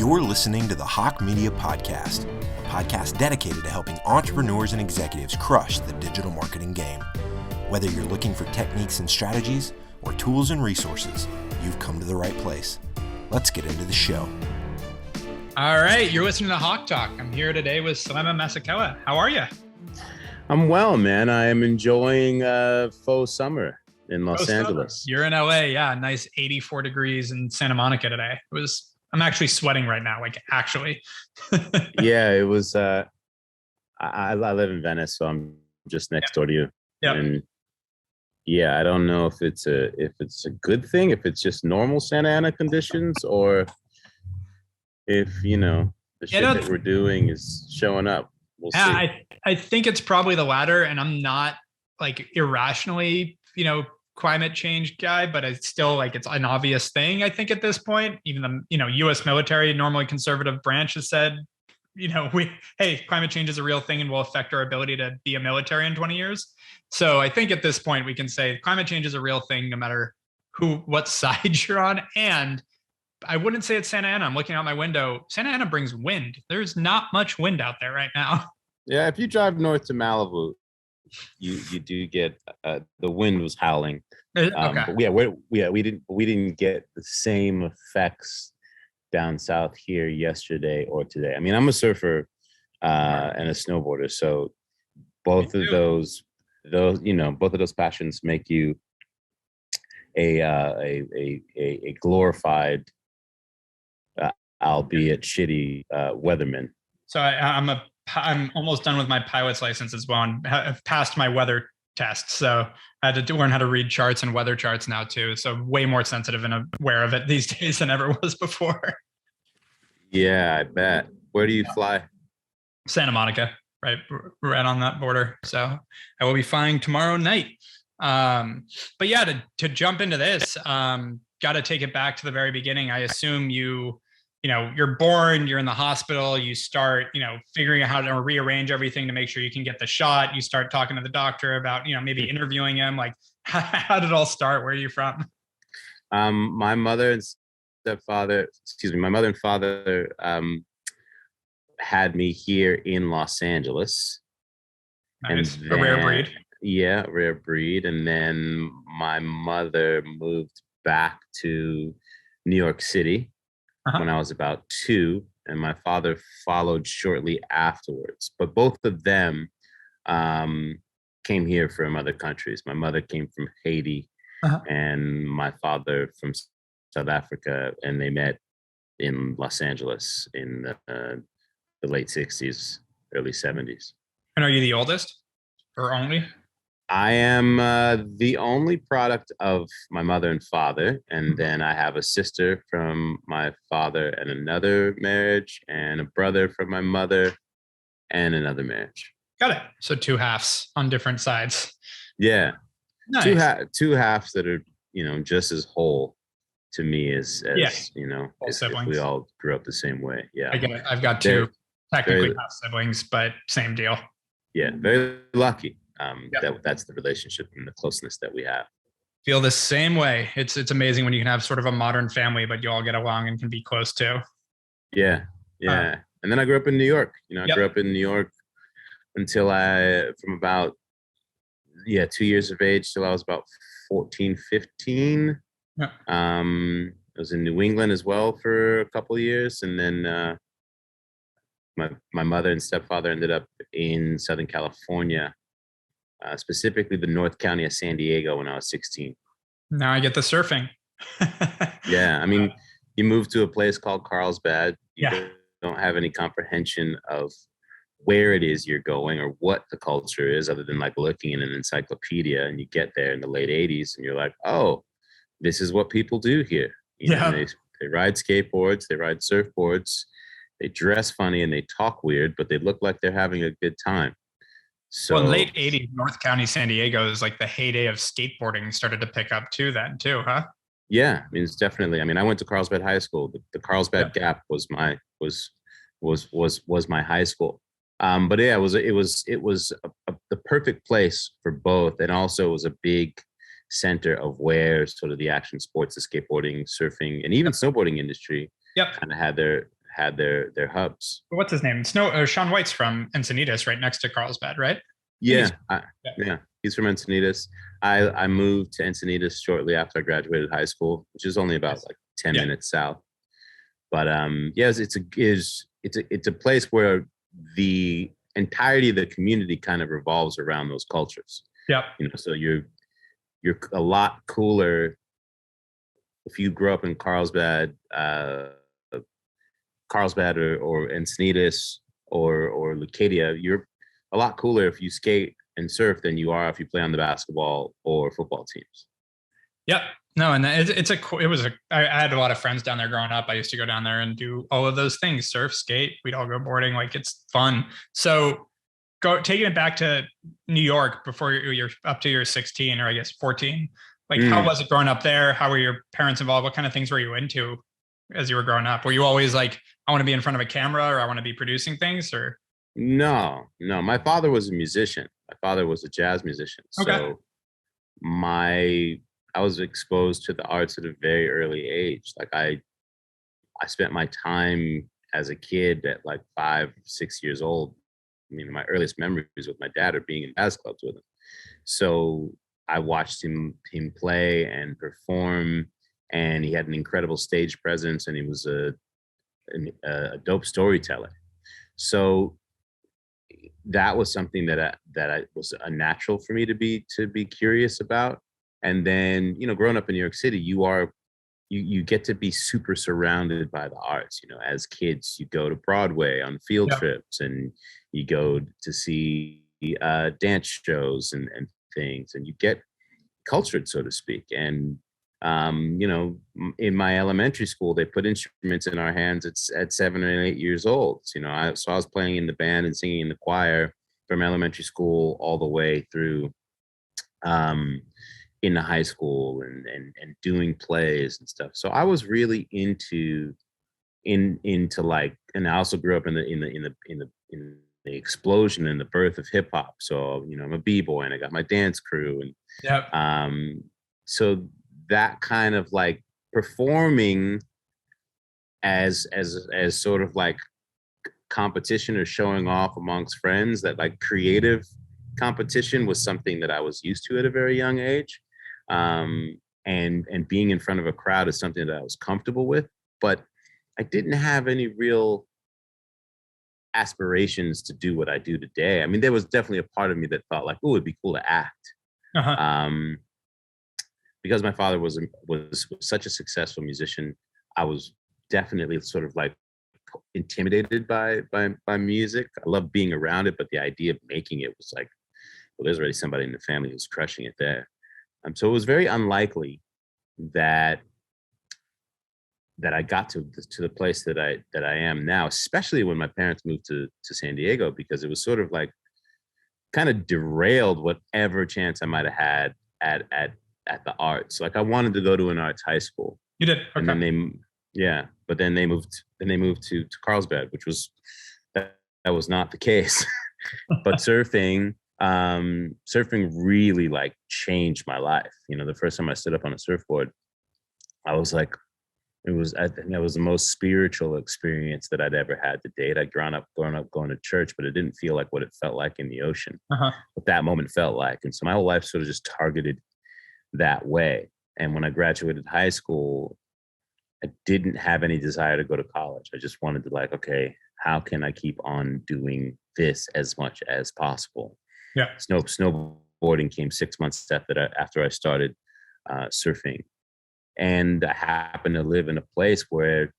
You're listening to the Hawke Media Podcast, a podcast dedicated to helping entrepreneurs and executives crush the digital marketing game. Whether you're looking for techniques and strategies or tools and resources, you've come to the right place. Let's get into the show. All right, you're listening to HawkeTalk. I'm here today with Selema Masekela. How are you? I'm well, man. I am enjoying faux summer in Los Angeles. You're in LA, yeah. Nice 84 degrees in Santa Monica today. I'm actually sweating right now, like actually. Yeah, it was. I live in Venice, so I'm just next door to you. Yeah. And yeah, I don't know if it's a good thing, if it's just normal Santa Ana conditions, or if the shit that we're doing is showing up. We'll see. I think it's probably the latter, and I'm not like irrationally, climate change guy, but it's still like it's an obvious thing. I think at this point, even the U.S. military, normally conservative branch, has said, climate change is a real thing and will affect our ability to be a military in 20 years. So I think at this point we can say climate change is a real thing, no matter what side you're on. And I wouldn't say it's Santa Ana. I'm looking out my window. Santa Ana brings wind. There's not much wind out there right now. Yeah, if you drive north to Malibu, you do get the wind was howling. Okay. But we didn't get the same effects down south here yesterday or today. I mean, I'm a surfer and a snowboarder, so both of those passions make you a glorified, albeit shitty weatherman. So I'm almost done with my pilot's license as well, and have passed my weather test. So I had to learn how to read charts and weather charts now too. So way more sensitive and aware of it these days than ever was before. Yeah, I bet. Where do you fly? Santa Monica, right on that border. So I will be flying tomorrow night. But yeah, to jump into this, got to take it back to the very beginning. I assume you're born, you're in the hospital, you start, figuring out how to rearrange everything to make sure you can get the shot. You start talking to the doctor about, maybe interviewing him. Like, how did it all start? Where are you from? My mother and father had me here in Los Angeles. Nice. And a rare breed. Yeah, rare breed. And then my mother moved back to New York City when I was about 2, and my father followed shortly afterwards. But both of them came here from other countries. My mother came from Haiti, and my father from South Africa, and they met in Los Angeles in the late 60s, early 70s. And are you the oldest or only? I am the only product of my mother and father, and then I have a sister from my father and another marriage, and a brother from my mother and another marriage. Got it. So 2 halves on different sides. Yeah. Nice. Two halves that are, just as whole to me as if we all grew up the same way. Yeah. I get it. I've got 2 technically half siblings, but same deal. Yeah. Very lucky. That's the relationship and the closeness that we have. Feel the same way. It's amazing when you can have sort of a modern family, but you all get along and can be close too. Yeah. And then I grew up in New York. I grew up in New York until from about 2 years of age till I was about 14, 15. Yeah. I was in New England as well for a couple of years, and then my mother and stepfather ended up in Southern California. Specifically the North County of San Diego when I was 16. Now I get the surfing. Yeah. I mean, you move to a place called Carlsbad. You don't have any comprehension of where it is you're going or what the culture is, other than like looking in an encyclopedia, and you get there in the late 80s and you're like, oh, this is what people do here. They ride skateboards, they ride surfboards, they dress funny and they talk weird, but they look like they're having a good time. So, in late 80s, North County, San Diego is like the heyday of skateboarding started to pick up too then too, huh? Yeah, I mean, it's definitely. I mean, I went to Carlsbad High School. The Carlsbad Gap was my high school. But yeah, it was the perfect place for both, and also it was a big center of where sort of the action sports, the skateboarding, surfing, and even snowboarding industry kind of had had their hubs. What's his name? Sean White's from Encinitas, right next to Carlsbad, right? Yeah, he's from Encinitas. I moved to Encinitas shortly after I graduated high school, which is only about like 10 minutes south. But yes, it's a place where the entirety of the community kind of revolves around those cultures. Yeah. So you're a lot cooler if you grew up in Carlsbad or Encinitas or Leucadia. You're a lot cooler if you skate and surf than you are if you play on the basketball or football teams. Yep. No, and I had a lot of friends down there growing up. I used to go down there and do all of those things, surf, skate. We'd all go boarding. Like, it's fun. So taking it back to New York before you're up to your 16 or I guess 14, like how was it growing up there? How were your parents involved? What kind of things were you into as you were growing up? Were you always like, I want to be in front of a camera or I want to be producing things or? No. My father was a musician. My father was a jazz musician. Okay. So I was exposed to the arts at a very early age. Like I spent my time as a kid at like 5, 6 years old. I mean, my earliest memories with my dad are being in jazz clubs with him. So I watched him play and perform, and he had an incredible stage presence, and he was a dope storyteller. So that was something that I was a natural for me to be curious about. And then, growing up in New York City, you get to be super surrounded by the arts. As kids, you go to Broadway on field trips, and you go to see dance shows and things, and you get cultured, so to speak. And in my elementary school, they put instruments in our hands at 7 or 8 years old. So I was playing in the band and singing in the choir from elementary school all the way through into high school and doing plays and stuff. So I was really into like, and I also grew up in the explosion and the birth of hip hop. So I'm a b-boy and I got my dance crew, and so that kind of like performing as sort of like competition or showing off amongst friends, that like creative competition was something that I was used to at a very young age. And being in front of a crowd is something that I was comfortable with, but I didn't have any real aspirations to do what I do today. I mean, there was definitely a part of me that thought like, oh, it'd be cool to act. Because my father was such a successful musician, I was definitely sort of like intimidated by music. I love being around it, but the idea of making it was like, well, there's already somebody in the family who's crushing it there. So it was very unlikely that I got to the place that I am now, especially when my parents moved to San Diego, because it was sort of like kind of derailed whatever chance I might have had at the arts. Like I wanted to go to an arts high school. You did? Okay. And then but then they moved to Carlsbad, which was that was not the case. But surfing really like changed my life. The first time I stood up on a surfboard, I was like, I think that was the most spiritual experience that I'd ever had to date. I'd grown up going to church, but it didn't feel like what it felt like in the ocean. What that moment felt like. And so my whole life sort of just targeted that way. And when I graduated high school, I didn't have any desire to go to college. I just wanted to like, okay, how can I keep on doing this as much as possible? Yeah. Snowboarding came 6 months after I started surfing. And I happened to live in a place where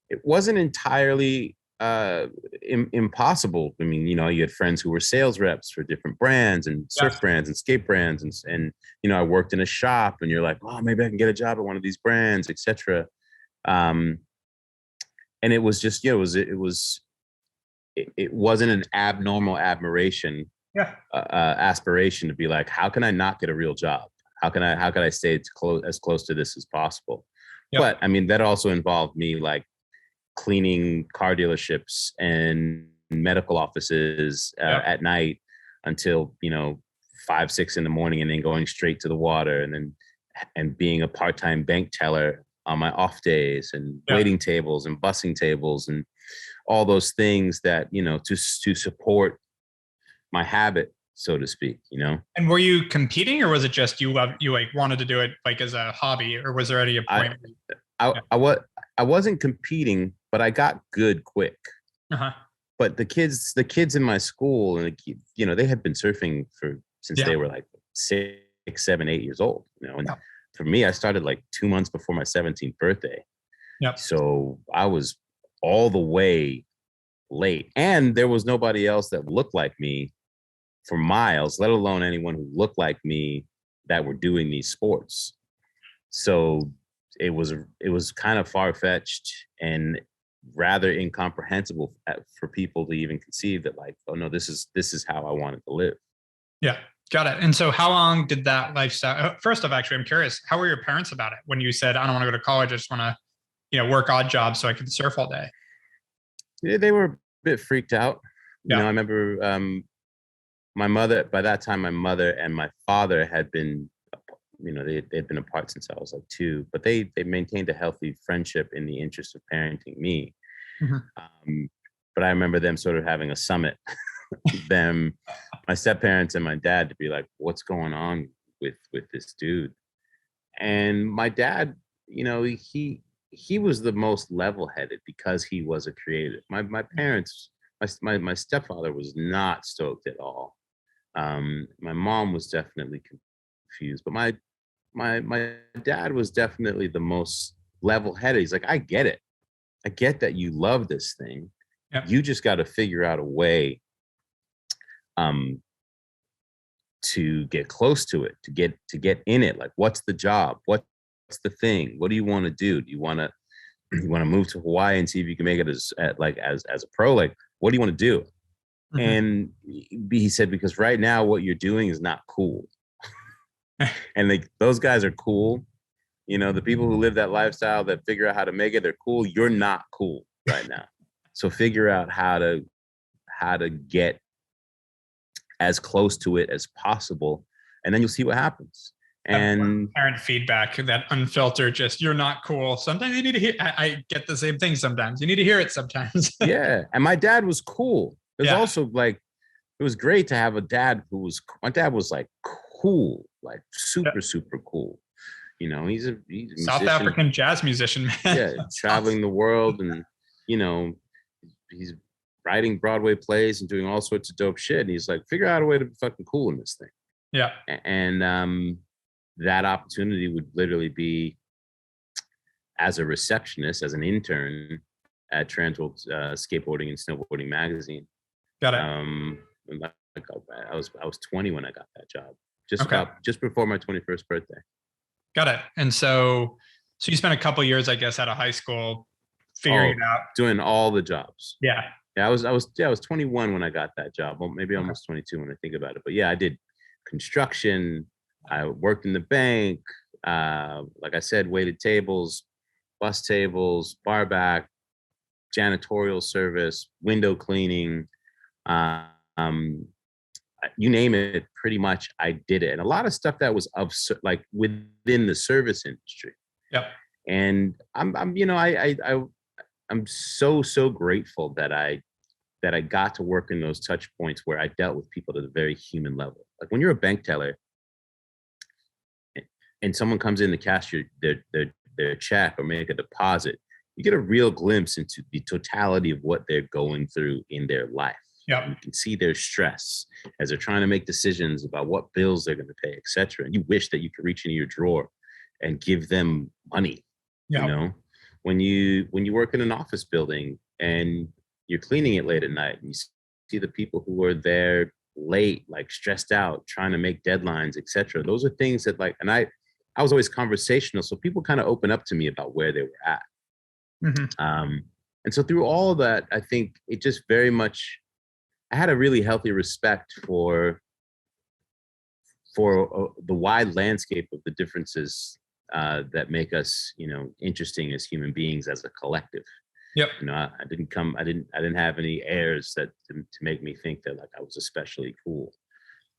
it wasn't entirely impossible. I mean, you had friends who were sales reps for different brands and surf brands and skate brands. And I worked in a shop, and you're like, oh, maybe I can get a job at one of these brands, etc. And it was just, it wasn't an abnormal aspiration to be like, how can I not get a real job? How can I stay as close to this as possible? Yep. But I mean, that also involved me like cleaning car dealerships and medical offices at night until 5, 6 in the morning, and then going straight to the water, and being a part-time bank teller on my off days, and waiting tables and busing tables and all those things that, to support my habit, so to speak, And were you competing, or was it just you like wanted to do it like as a hobby, or was there any point? I wasn't competing, but I got good quick. Uh-huh. But the kids in my school, and they had been surfing since they were like 6, 7, 8 years old. And for me, I started like 2 months before my 17th birthday. Yep. So I was all the way late, and there was nobody else that looked like me for miles, let alone anyone who looked like me that were doing these sports. So it was kind of far-fetched and rather incomprehensible for people to even conceive that, like, oh no, this is how I wanted to live. Yeah, got it. And so how long did that lifestyle, first off, actually, I'm curious, how were your parents about it when you said, I don't want to go to college, I just want to, work odd jobs so I can surf all day? Yeah, they were a bit freaked out. Yeah. I remember my mother, by that time, my mother and my father had been, they'd been apart since I was like 2, but they maintained a healthy friendship in the interest of parenting me. Mm-hmm. But I remember them sort of having a summit, my step-parents and my dad, to be like, what's going on with this dude? And my dad, he was the most level-headed because he was a creative. My parents, my stepfather was not stoked at all. My mom was definitely confused, but my dad was definitely the most level-headed. He's like, I get it. I get that you love this thing. Yep. You just got to figure out a way to get close to it, to get in it. Like, what's the job? What's the thing? What do you want to do? Do you want to move to Hawaii and see if you can make it as a pro? Like, what do you want to do? Mm-hmm. And he said, because right now what you're doing is not cool. And like, those guys are cool. The people who live that lifestyle, that figure out how to make it, they're cool. You're not cool right now. So figure out how to get as close to it as possible, and then you'll see what happens. And parent feedback, that unfiltered, just, you're not cool. Sometimes you need to hear. I get the same thing sometimes. You need to hear it sometimes. Yeah. And my dad was cool. It was also like, it was great to have a dad my dad was like cool, like super, super cool. He's a South African jazz musician, man. Yeah, traveling the world, and he's writing Broadway plays and doing all sorts of dope shit. And he's like, figure out a way to be fucking cool in this thing. Yeah. And that opportunity would literally be as a receptionist, as an intern at Transworld Skateboarding and Snowboarding magazine. Got it. I was 20 when I got that job, just before my 21st birthday. Got it. And so you spent a couple of years, I guess, out of high school figuring it out, doing all the jobs. Yeah. Yeah, I was 21 when I got that job. Well, maybe almost 22 when I think about it. But yeah, I did construction. I worked in the bank. Like I said, waited tables, bus tables, bar back, janitorial service, window cleaning. You name it, pretty much I did it. And a lot of stuff that was within the service industry. Yep. And I'm so grateful that I got to work in those touch points where I dealt with people at a very human level. Like, when you're a bank teller and someone comes in to cash their check or make a deposit, you get a real glimpse into the totality of what they're going through in their life. Yeah, you can see their stress as they're trying to make decisions about what bills they're going to pay, etc. And you wish that you could reach into your drawer and give them money. Yeah. When you work in an office building and you're cleaning it late at night, and you see the people who are there late, like stressed out, trying to make deadlines, etc. Those are things that, like, and I was always conversational, so people kind of open up to me about where they were at. Mm-hmm. And so through all of that, I think it just very much, I had a really healthy respect for the wide landscape of the differences that make us, interesting as human beings, as a collective. Yep. I didn't have any airs that to make me think that, like, I was especially cool,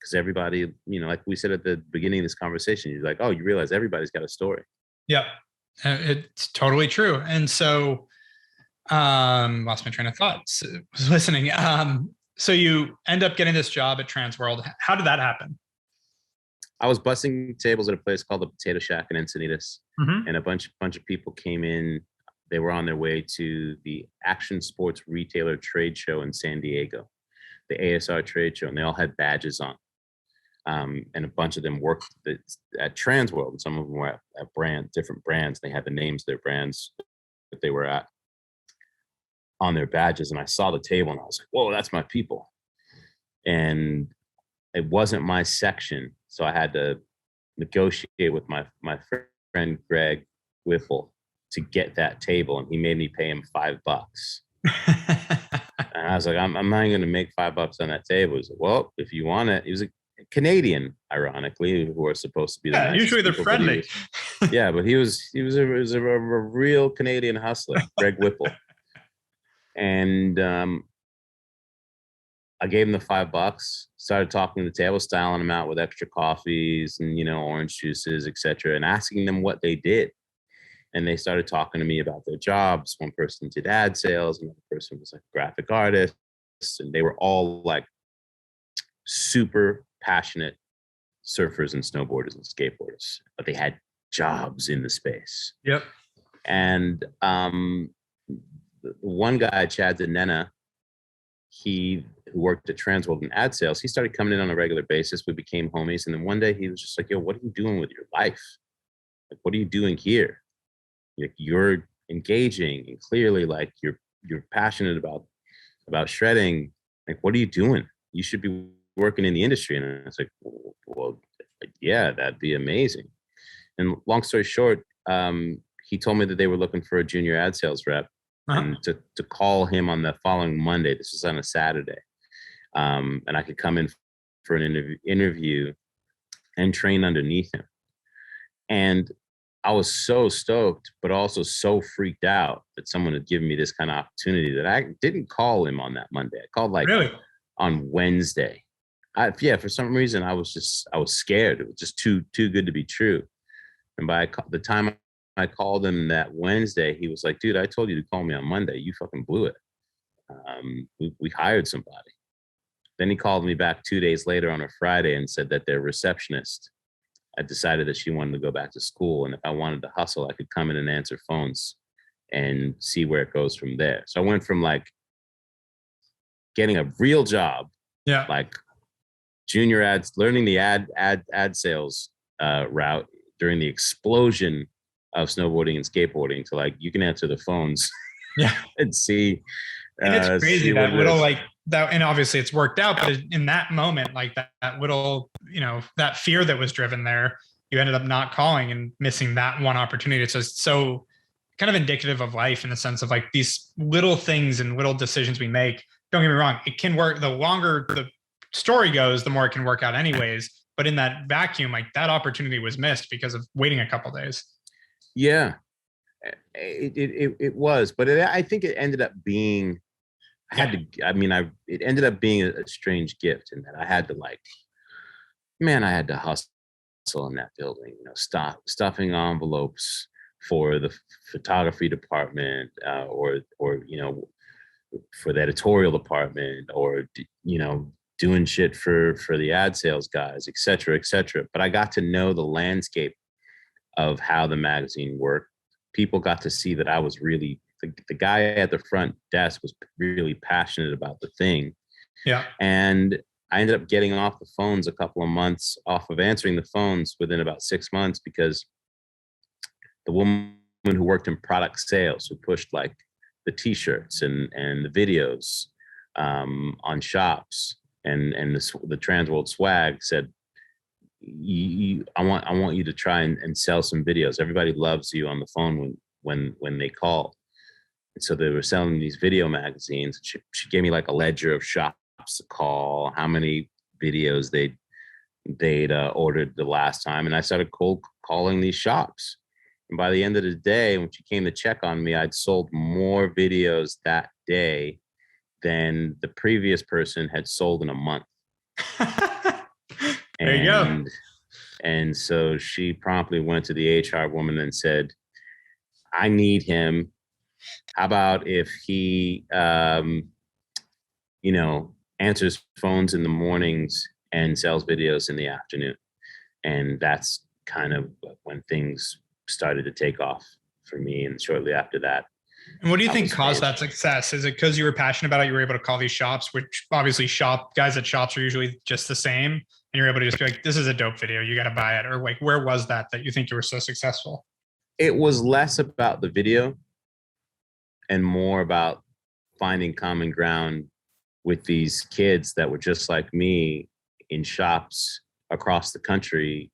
because everybody, like we said at the beginning of this conversation, you're like, oh, you realize everybody's got a story. Yep. It's totally true. And so, lost my train of thought. Was listening. So you end up getting this job at Transworld. How did that happen? I was bussing tables at a place called the Potato Shack in Encinitas, and a bunch of people came in. They were on their way to the Action Sports Retailer Trade Show in San Diego, the ASR trade show, and they all had badges on. And a bunch of them worked at Transworld, and some of them were at different brands. They had the names of their brands that they were at on their badges. And I saw the table and I was like, whoa, that's my people. And it wasn't my section. So I had to negotiate with my friend, Greg Whipple, to get that table. And he made me pay him $5. And I was like, I'm not going to make $5 on that table. He was like, well, if you want it. He was a Canadian, ironically, who are supposed to be the usually they're friendly. But he was a real Canadian hustler, Greg Whipple. And I gave him the $5, started talking to the table, styling them out with extra coffees and, orange juices, etc., and asking them what they did. And they started talking to me about their jobs. One person did ad sales, another person was like a graphic artist, and they were all like super passionate surfers and snowboarders and skateboarders, but they had jobs in the space. Yep. And one guy, Chad Denena, who worked at Transworld in ad sales, he started coming in on a regular basis. We became homies. And then one day he was just like, yo, what are you doing with your life? Like, what are you doing here? You're engaging and clearly like you're passionate about shredding. Like, what are you doing? You should be working in the industry. And I was like, well, yeah, that'd be amazing. And long story short, he told me that they were looking for a junior ad sales rep. And to call him on the following Monday. This was on a Saturday. And I could come in for an interview and train underneath him. And I was so stoked, but also so freaked out that someone had given me this kind of opportunity that I didn't call him on that Monday. I called on Wednesday. For some reason, I was scared. It was just too good to be true. And by the time I called him that Wednesday, he was like, dude, I told you to call me on Monday. You fucking blew it. We hired somebody. Then he called me back 2 days later on a Friday and said that their receptionist had decided that she wanted to go back to school. And if I wanted to hustle, I could come in and answer phones and see where it goes from there. So I went from like getting a real job, like junior ads, learning the ad sales route during the explosion of snowboarding and skateboarding to like, you can answer the phones and see. And it's crazy that little like that. And obviously it's worked out, but in that moment, like that little, that fear that was driven there, you ended up not calling and missing that one opportunity. It's just so kind of indicative of life in the sense of like these little things and little decisions we make. Don't get me wrong. It can work. The longer the story goes, the more it can work out anyways. But in that vacuum, like that opportunity was missed because of waiting a couple of days. Yeah, it was, but I think it ended up being, it ended up being a strange gift in that I had to hustle in that building, stuffing envelopes for the photography department, or for the editorial department, or, doing shit for the ad sales guys, et cetera, et cetera. But I got to know the landscape of how the magazine worked. People got to see that I was really, the guy at the front desk was really passionate about the thing. Yeah. And I ended up getting off the phones a couple of months off of answering the phones within about 6 months, because the woman who worked in product sales, who pushed like the t-shirts and the videos on shops and the Transworld swag, said, I want you to try and sell some videos. Everybody loves you on the phone when they call. And so they were selling these video magazines. She gave me like a ledger of shops to call, how many videos they'd ordered the last time. And I started cold calling these shops. And by the end of the day, when she came to check on me, I'd sold more videos that day than the previous person had sold in a month. There you go. And so she promptly went to the HR woman and said, I need him. How about if he, answers phones in the mornings and sells videos in the afternoon? And that's kind of when things started to take off for me. And shortly after that, and what do you think caused that success? Is it because you were passionate about it? You were able to call these shops, which obviously guys at shops are usually just the same. And you're able to just be like, this is a dope video. You got to buy it. Or like, where was that you think you were so successful? It was less about the video and more about finding common ground with these kids that were just like me in shops across the country,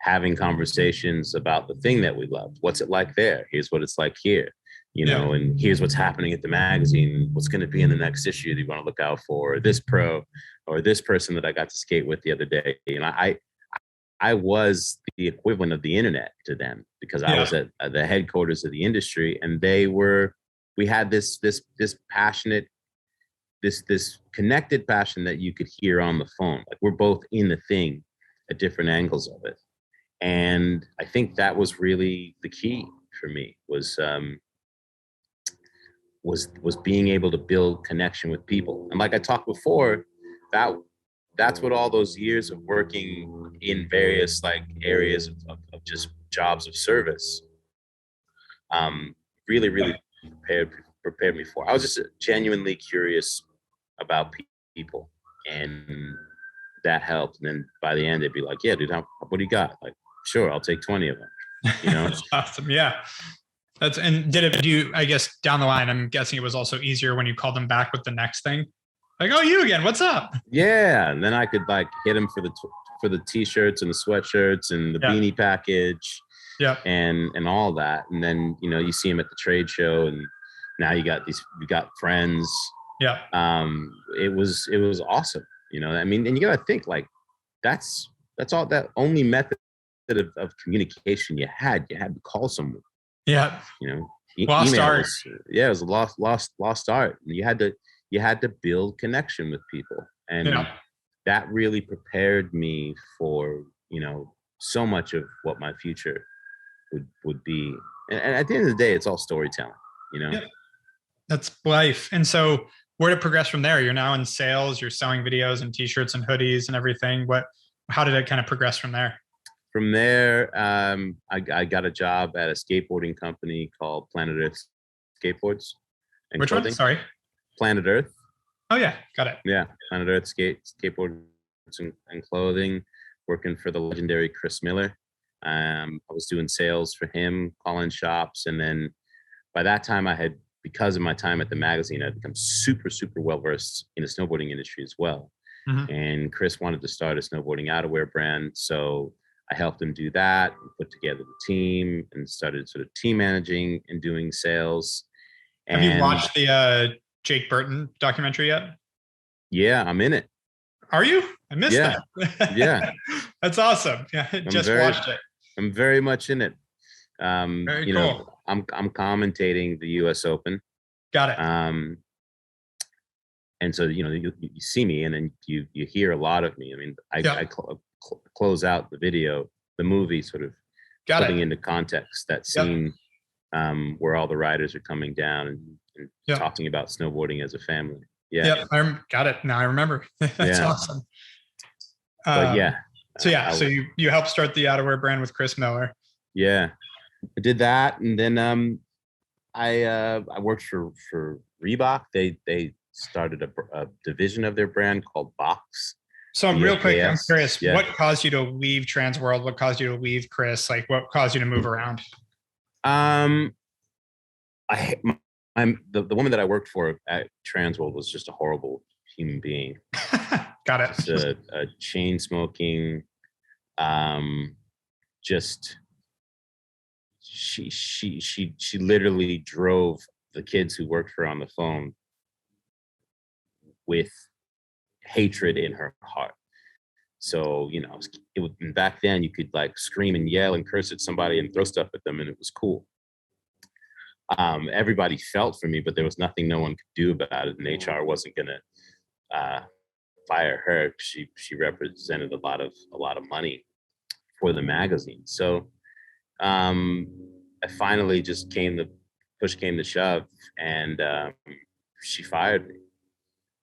having conversations about the thing that we loved. What's it like there? Here's what it's like here, and here's what's happening at the magazine. What's going to be in the next issue that you want to look out for? This pro or this person that I got to skate with the other day. I was the equivalent of the internet to them because I was at the headquarters of the industry, and we had this passionate, this connected passion that you could hear on the phone. Like we're both in the thing at different angles of it. And I think that was really the key for me was being able to build connection with people. And like I talked before, that's what all those years of working in various like areas of just jobs of service really, really prepared me for. I was just genuinely curious about people, and that helped. And then by the end, they'd be like, yeah, dude, what do you got? Like, sure, I'll take 20 of them. That's awesome. Yeah. I guess down the line, I'm guessing it was also easier when you called them back with the next thing. Like, oh, you again, what's up? Yeah. And then I could like hit them for the t-shirts and the sweatshirts and the beanie package. Yeah. And all that. And then, you see them at the trade show, and now you got friends. Yeah. It was awesome. I mean, and you gotta think like that's all, that only method of communication you had to call someone. Yeah. Lost art. It was a lost art. And you had to build connection with people. And that really prepared me for, so much of what my future would be. And at the end of the day, it's all storytelling, Yeah. That's life. And so where did it progress from there? You're now in sales, you're selling videos and t-shirts and hoodies and everything. How did it kind of progress from there? From there, I got a job at a skateboarding company called Planet Earth Skateboards. And Which clothing. one? Sorry. Planet Earth. Oh yeah, got it. Yeah, Planet Earth skateboards and clothing, working for the legendary Chris Miller. I was doing sales for him, calling shops. And then by that time because of my time at the magazine, I'd become super, super well-versed in the snowboarding industry as well. Mm-hmm. And Chris wanted to start a snowboarding outerwear brand. So I helped him do that, and put together the team, and started sort of team managing and doing sales. Have you watched the Jake Burton documentary yet? Yeah, I'm in it. Are you? I missed that. Yeah. That's awesome. Yeah, watched it. I'm very much in it. Very cool. I'm commentating the U.S. Open. Got it. And so you see me, and then you hear a lot of me. I mean, I close out the video, the movie, sort of putting into context that scene where all the riders are coming down and talking about snowboarding as a family. Yeah. Yep. I got it. Now I remember. That's awesome. So you helped start the outerwear brand with Chris Miller. Yeah, I did that, and then I worked for Reebok. They started a division of their brand called Box. So real quick, I'm curious, what caused you to leave Transworld? What caused you to leave Chris? Like, what caused you to move around? I'm the woman that I worked for at Transworld was just a horrible human being. Got it. Just a chain smoking, just she literally drove the kids who worked for her on the phone with hatred in her heart. So, back then you could like scream and yell and curse at somebody and throw stuff at them, and it was cool. Everybody felt for me, but there was nothing no one could do about it. And HR wasn't going to fire her. She represented a lot of money for the magazine. So I finally just push came to shove, and she fired me.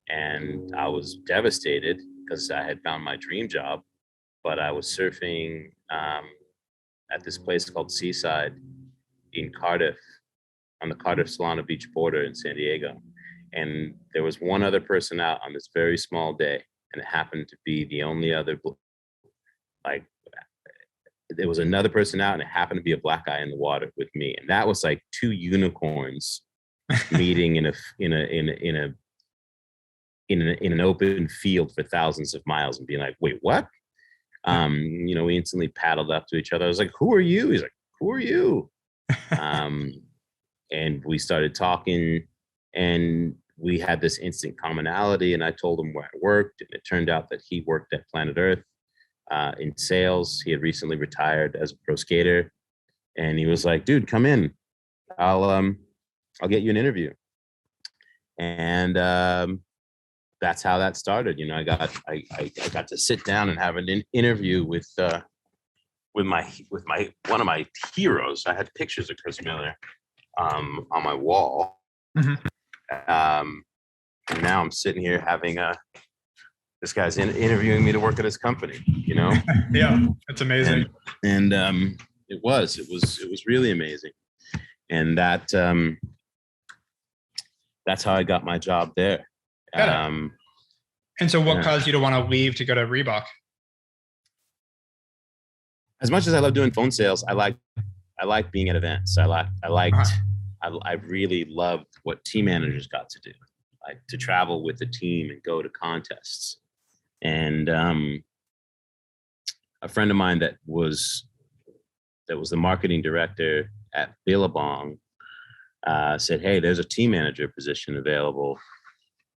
And I was devastated because I had found my dream job, but I was surfing at this place called Seaside in Cardiff, on the Cardiff Solana Beach border in San Diego. And there was one other person out on this very small day, and it happened to be the only other, like, there was another person out, and it happened to be a black guy in the water with me. And that was like two unicorns meeting in an open field for thousands of miles and being like, wait, what? We instantly paddled up to each other. I was like, who are you? He's like, who are you? And we started talking, and we had this instant commonality, and I told him where I worked, and it turned out that he worked at Planet Earth in sales. He had recently retired as a pro skater, and he was like, dude, come in. I'll get you an interview. And that's how that started. I got to sit down and have an interview with one of my heroes. I had pictures of Chris Miller on my wall. Mm-hmm. And now I'm sitting here having this guy's interviewing me to work at his company, Yeah, that's amazing. And it was really amazing. And that's how I got my job there. And so what caused you to want to leave to go to Reebok? As much as I love doing phone sales, I like being at events. I really loved what team managers got to do, like to travel with the team and go to contests. And a friend of mine that was the marketing director at Billabong said, hey, there's a team manager position available.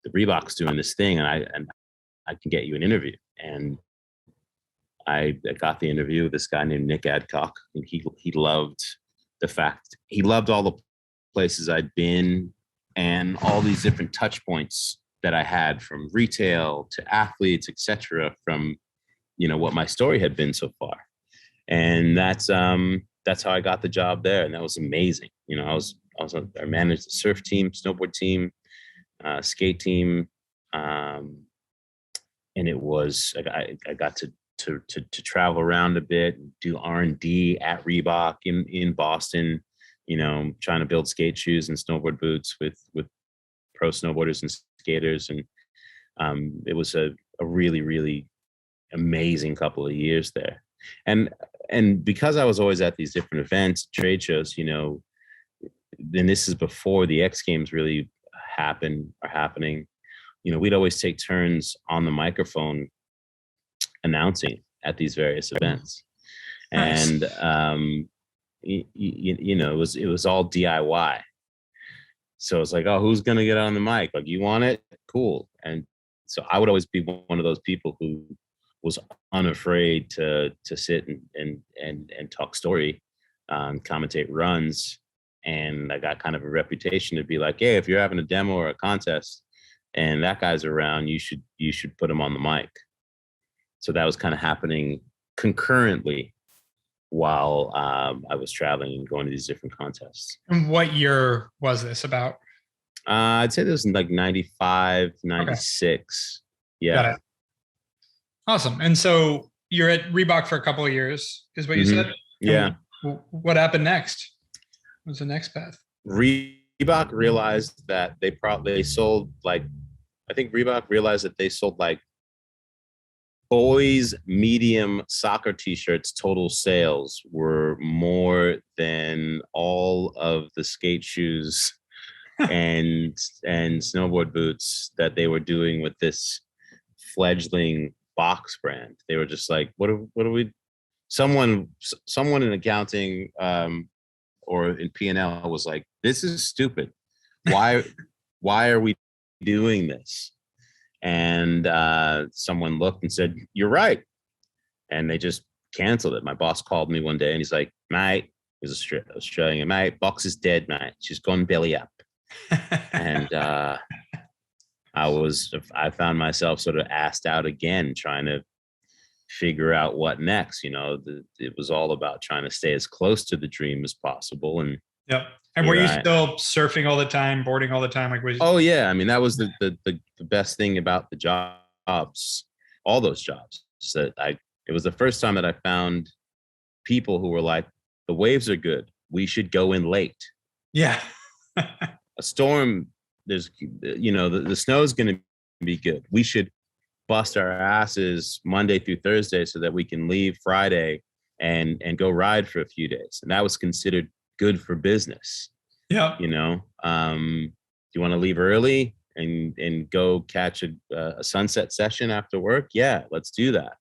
The Reebok's doing this thing, and I can get you an interview. And I got the interview with this guy named Nick Adcock, and he loved all the places I'd been and all these different touch points that I had, from retail to athletes, etc., from what my story had been so far. And that's how I got the job there, and that was amazing. I managed the surf team, snowboard team, skate team, and it was I got to travel around a bit, do R&D at Reebok in Boston, trying to build skate shoes and snowboard boots with pro snowboarders and skaters, and it was a really, really amazing couple of years there. And because I was always at these different events, trade shows, and this is before the X Games really happening, we'd always take turns on the microphone announcing at these various events. Nice. And it was all DIY. So it's like, oh, who's gonna get on the mic? Like, you want it? Cool. And so I would always be one of those people who was unafraid to sit and talk story, commentate runs. And I got kind of a reputation to be like, hey, if you're having a demo or a contest and that guy's around, you should put him on the mic. So that was kind of happening concurrently while I was traveling and going to these different contests. And what year was this about? I'd say this was in like 95, 96. Okay. Yeah. Got it. Awesome. And so you're at Reebok for a couple of years, is what you said? Yeah. And what happened next? What's the next path? Reebok realized that they sold like boys medium soccer t-shirts. Total sales were more than all of the skate shoes and snowboard boots that they were doing with this fledgling box brand. They were just like, what are we? Someone in accounting or in P&L was like, this is stupid. Why are we doing this? And someone looked and said, you're right. And they just canceled it. My boss called me one day and he's like, mate, he's Australian, mate, box is dead, mate. She's gone belly up. And I found myself sort of asked out again, trying to figure out what next. It was all about trying to stay as close to the dream as possible. And yep. And were you still surfing all the time, boarding all the time? Oh yeah, I mean that was the best thing about the jobs, all those jobs. It was the first time that I found people who were like, the waves are good, we should go in late. Yeah. A storm, there's the snow's going to be good, we should bust our asses Monday through Thursday so that we can leave Friday and go ride for a few days. And that was considered good for business. Yeah. You want to leave early and go catch a sunset session after work? Yeah, let's do that.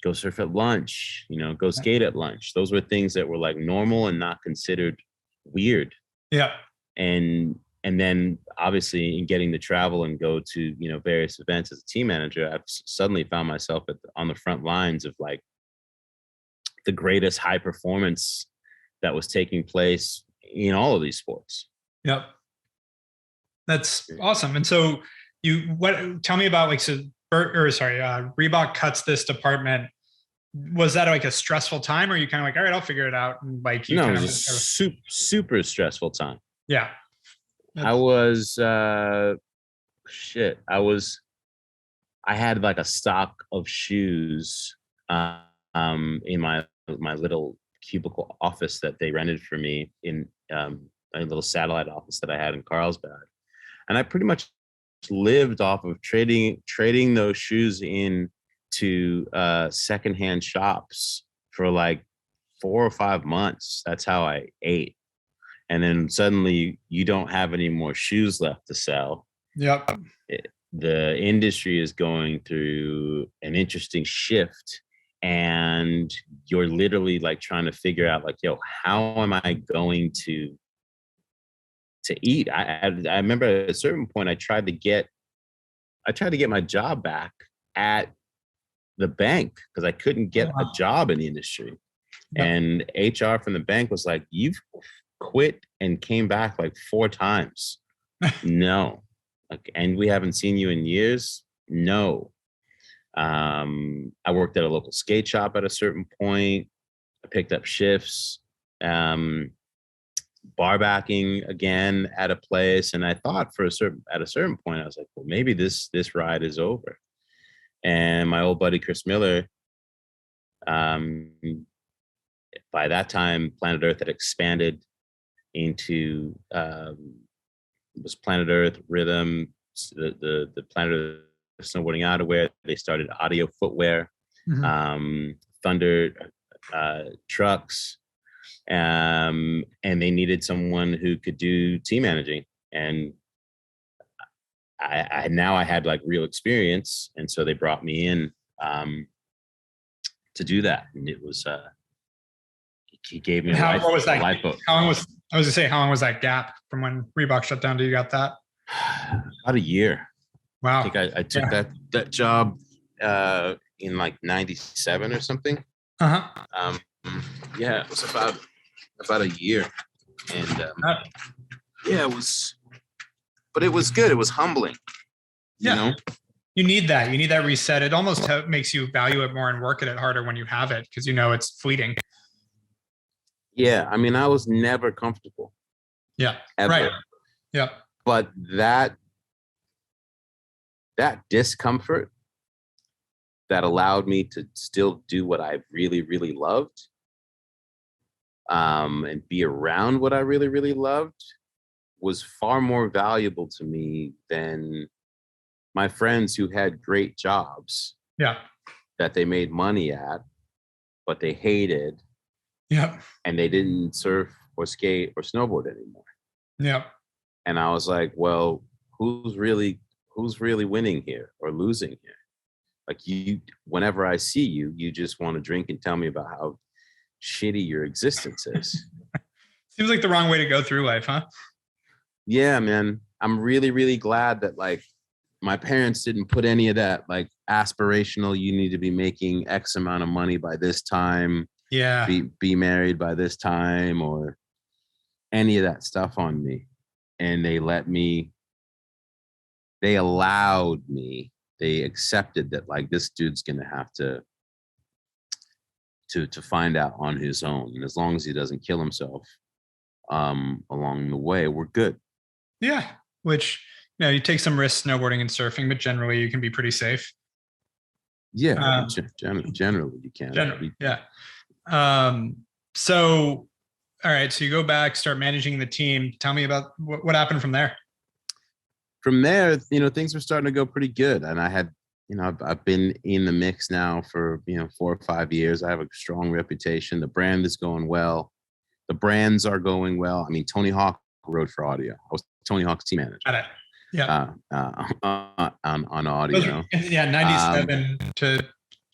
Go surf at lunch, go skate at lunch. Those were things that were like normal and not considered weird. Yeah. And then obviously in getting to travel and go to, various events as a team manager, I've suddenly found myself on the front lines of like the greatest high performance that was taking place in all of these sports. Yep. That's awesome. And so tell me about Reebok cuts this department. Was that like a stressful time, or are you kind of like, all right, I'll figure it out? And like, it was a super stressful time. Yeah. I was, I had like a stock of shoes in my little cubicle office that they rented for me in a little satellite office that I had in Carlsbad. And I pretty much lived off of trading those shoes in to secondhand shops for like 4 or 5 months. That's how I ate. And then suddenly you don't have any more shoes left to sell. Yep. The industry is going through an interesting shift, and you're literally like trying to figure out like, how am I going to eat? I remember at a certain point I tried to get my job back at the bank because I couldn't get a job in the industry. Yep. And HR from the bank was like, you've quit and came back like 4 times. No. And we haven't seen you in years. No. I worked at a local skate shop at a certain point. I picked up shifts, bar backing again at a place. And I thought at a certain point, I was like, well, maybe this ride is over. And my old buddy, Chris Miller, by that time, Planet Earth had expanded into, was Planet Earth Rhythm, the Planet Earth snowboarding outerwear. They started audio footwear, Thunder trucks, and they needed someone who could do team managing. And I had like real experience, and so they brought me in to do that. And it was he gave me how long was that? How long was that gap from when Reebok shut down? Do you got that? About a year. Wow. I think I took that job in like 97 or something. Yeah, it was about a year. And it was, but it was good. It was humbling. Yeah. You need that. You need that reset. It almost makes you value it more and work at it harder when you have it, because it's fleeting. Yeah. I mean, I was never comfortable. Yeah. Ever. Right. Yeah. But that discomfort that allowed me to still do what I really, really loved, and be around what I really, really loved, was far more valuable to me than my friends who had great jobs. Yeah. That they made money at, but they hated. Yeah. And they didn't surf or skate or snowboard anymore. Yeah. And I was like, well, who's really winning here or losing here? Like, whenever I see you, you just want to drink and tell me about how shitty your existence is. Seems like the wrong way to go through life, huh? Yeah, man. I'm really, really glad that like my parents didn't put any of that like aspirational, you need to be making X amount of money by this time. Yeah. Be married by this time, or any of that stuff on me. And they allowed me they accepted that like this dude's gonna have to find out on his own, and as long as he doesn't kill himself along the way, we're good. Yeah, which you take some risks snowboarding and surfing, but generally you can be pretty safe. Yeah, generally you can. Yeah. So, all right. So you go back, start managing the team. Tell me about what happened from there. From there, things were starting to go pretty good, and I had, I've been in the mix now for 4 or 5 years. I have a strong reputation. The brand is going well. The brands are going well. I mean, Tony Hawk rode for audio. I was Tony Hawk's team manager. Got it. Yeah. On audio. Yeah, 97 to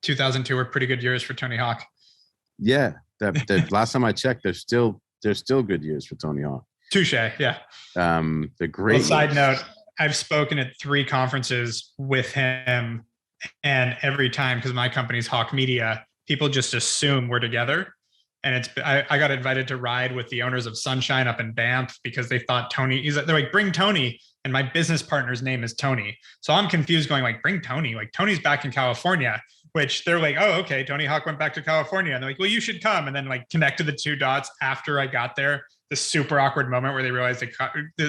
2002 were pretty good years for Tony Hawk. Yeah, the last time I checked, they're still good years for Tony Hawk. Touche. Yeah. They're great. Well, side note, I've spoken at 3 conferences with him, and every time, because my company's Hawke Media, people just assume we're together. And I got invited to ride with the owners of Sunshine up in Banff because they thought they're like, bring Tony. And my business partner's name is Tony. So I'm confused going like, bring Tony. Like Tony's back in California, which they're like, oh, okay. Tony Hawk went back to California. And they're like, well, you should come. And then like connected the 2 dots after I got there. This super awkward moment where they realized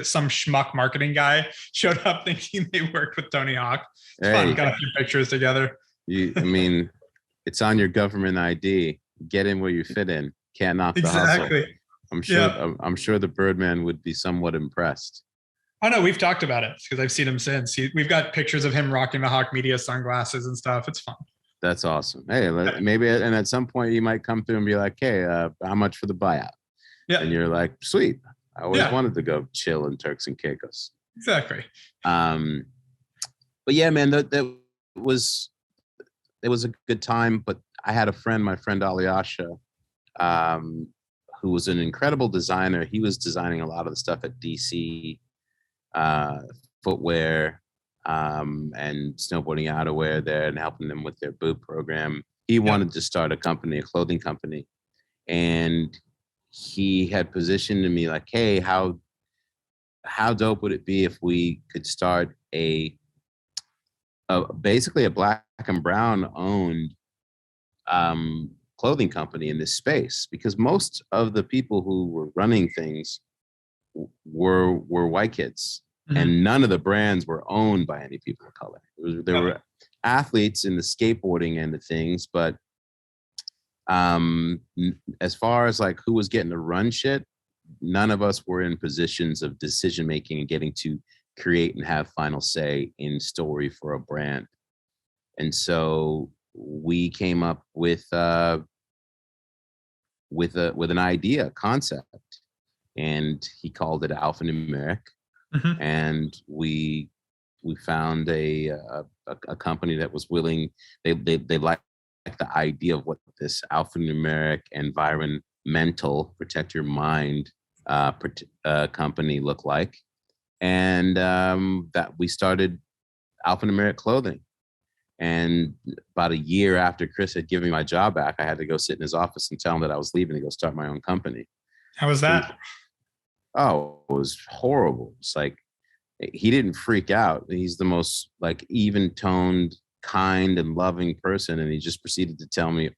some schmuck marketing guy showed up thinking they worked with Tony Hawk. It's fun. Got a few pictures together. It's on your government ID. Get in where you fit in. Can't knock the hustle. I'm sure the Birdman would be somewhat impressed. Oh no, we've talked about it because I've seen him since. We've got pictures of him rocking the Hawke Media sunglasses and stuff. It's fun. That's awesome. Hey, maybe, and at some point you might come through and be like, hey, how much for the buyout? Yeah. And you're like, sweet. I always wanted to go chill in Turks and Caicos. Exactly. But yeah, man, it was a good time. But I had a friend, my friend Alyasha, who was an incredible designer. He was designing a lot of the stuff at DC, footwear, and snowboarding outerwear there, and helping them with their boot program. He wanted to start a clothing company, and he had positioned to me like, hey, how dope would it be if we could start basically a Black and Brown owned clothing company in this space, because most of the people who were running things were white kids, and none of the brands were owned by any people of color. There were athletes in the skateboarding end of things, but as far as like who was getting to run shit, none of us were in positions of decision making and getting to create and have final say in story for a brand. And so we came up with an idea, concept, and he called it alphanumeric. And we found a company that was willing. They liked the idea of what this alphanumeric environmental protect your mind company looked like, and that we started alphanumeric clothing. And about a year after Chris had given me my job back, I had to go sit in his office and tell him that I was leaving to go start my own company. How was that? It was horrible. It's like, he didn't freak out. He's the most like even-toned, kind and loving person. And he just proceeded to tell me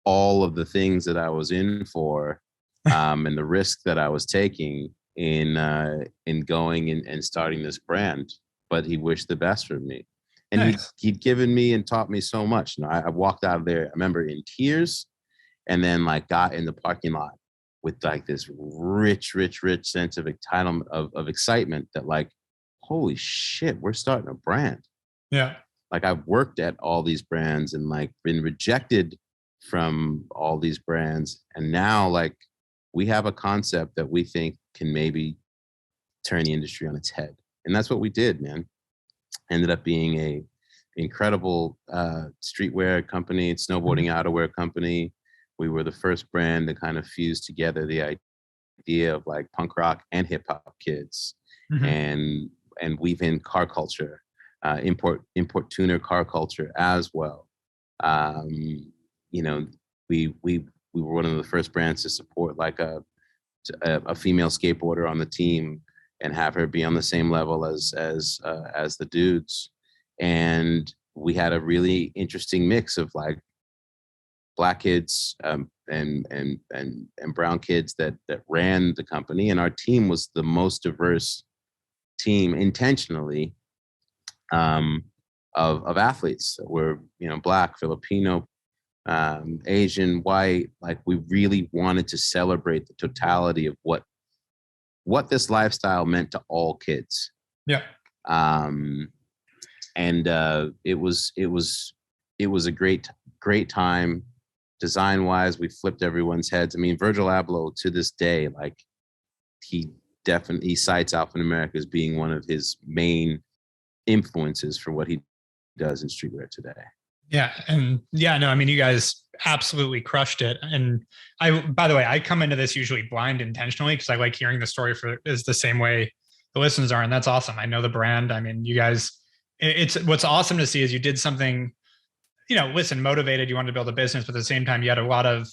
all of the things that I was in for, and the risk that I was taking in going and starting this brand. But he wished the best for me. And nice. He'd given me and taught me so much. I walked out of there, I remember, in tears, and then like got in the parking lot with like this rich sense of entitlement, of excitement that like, holy shit, we're starting a brand. Yeah. Like I've worked at all these brands and like been rejected from all these brands. And now like we have a concept that we think can maybe turn the industry on its head. And that's what we did, man. Ended up being a incredible streetwear company, snowboarding outerwear company. We were the first brand to kind of fuse together the idea of like punk rock and hip hop kids, and weave in car culture, import tuner car culture as well. We were one of the first brands to support like a female skateboarder on the team and have her be on the same level as the dudes. And we had a really interesting mix of like Black kids and brown kids that ran the company, and our team was the most diverse team intentionally of athletes. We're Black, Filipino, Asian, white. Like we really wanted to celebrate the totality of what this lifestyle meant to all kids. Yeah. And it was a great time. Design wise, we flipped everyone's heads. I mean, Virgil Abloh to this day, like he definitely cites Alphanumeric as being one of his main influences for what he does in streetwear today. Yeah. And no, I mean, you guys absolutely crushed it. And by the way, I come into this usually blind intentionally because I like hearing the story is the same way the listeners are. And that's awesome. I know the brand. I mean, you guys, it's what's awesome to see is you did something, motivated, you wanted to build a business, but at the same time, you had a lot of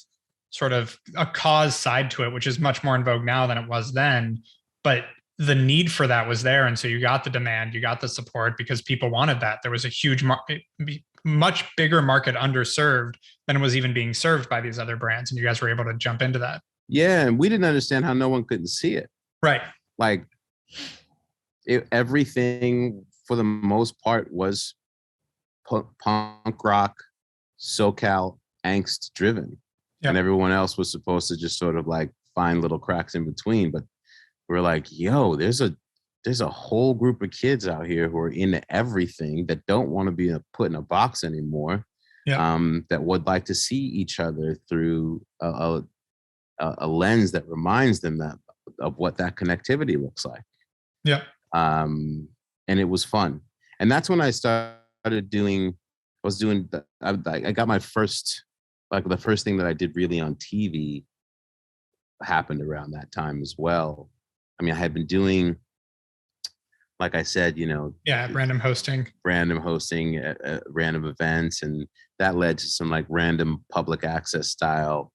sort of a cause side to it, which is much more in vogue now than it was then. But the need for that was there. And so you got the demand, you got the support because people wanted that. There was a huge market, much bigger market underserved than was even being served by these other brands. And you guys were able to jump into that. Yeah. And we didn't understand how no one couldn't see it. Right. Like everything for the most part was punk rock, SoCal angst driven. Yep. And everyone else was supposed to just sort of like find little cracks in between. But we're like, yo, there's a whole group of kids out here who are into everything that don't want to be put in a box anymore. Yep. That would like to see each other through a lens that reminds them of what that connectivity looks like. Yeah. And it was fun. And that's when I started I got my first, like the first thing that I did really on TV happened around that time as well. I mean, I had been doing, like I said, random hosting, random events. And that led to some like random public access style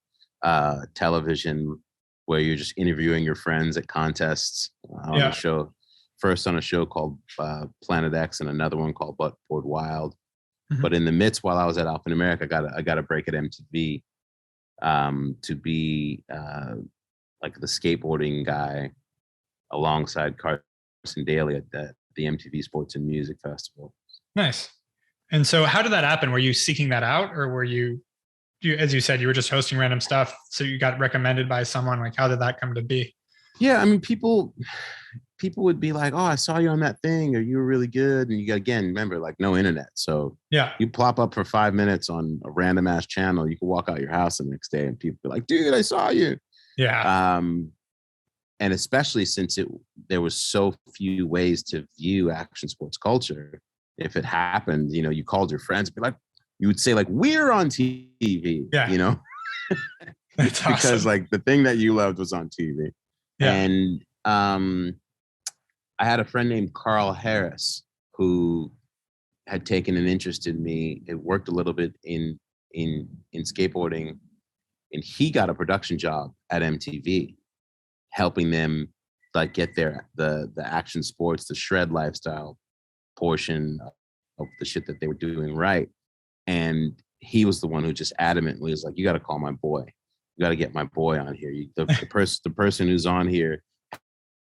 television where you're just interviewing your friends at contests on a show. First on a show called Planet X and another one called Buckboard Wild. Mm-hmm. But in the midst, while I was at Alphanumeric, I got a break at MTV to be like the skateboarding guy alongside Carson Daly at the MTV Sports and Music Festival. Nice. And so how did that happen? Were you seeking that out, or were you, as you said, you were just hosting random stuff, so you got recommended by someone? Like, how did that come to be? Yeah, I mean, people would be like, oh, I saw you on that thing, or you were really good. And you got, again, remember, like no internet. So yeah, you plop up for 5 minutes on a random ass channel. You can walk out your house the next day and people be like, dude, I saw you. Yeah. And especially since there was so few ways to view action sports culture. If it happened, you called your friends, be like, you would say like, we're on TV, That's awesome. Because like the thing that you loved was on TV. Yeah. And I had a friend named Carl Harris who had taken an interest in me. It worked a little bit in skateboarding, and he got a production job at MTV, helping them like get the action sports, the shred lifestyle portion of the shit that they were doing right. And he was the one who just adamantly was like, you got to call my boy. You got to get my boy on here. The person who's on here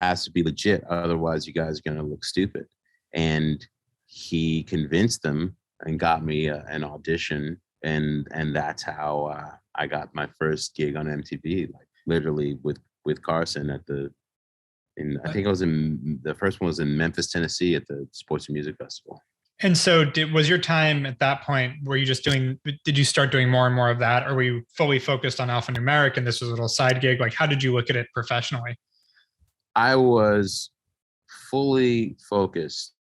has to be legit. Otherwise, you guys are going to look stupid. And he convinced them and got me an audition. And that's how I got my first gig on MTV, like literally with Carson I think the first one was in Memphis, Tennessee at the Sports and Music Festival. And so was your time at that point, did you start doing more and more of that? Or were you fully focused on Alphanumeric and this was a little side gig? Like, how did you look at it professionally? I was fully focused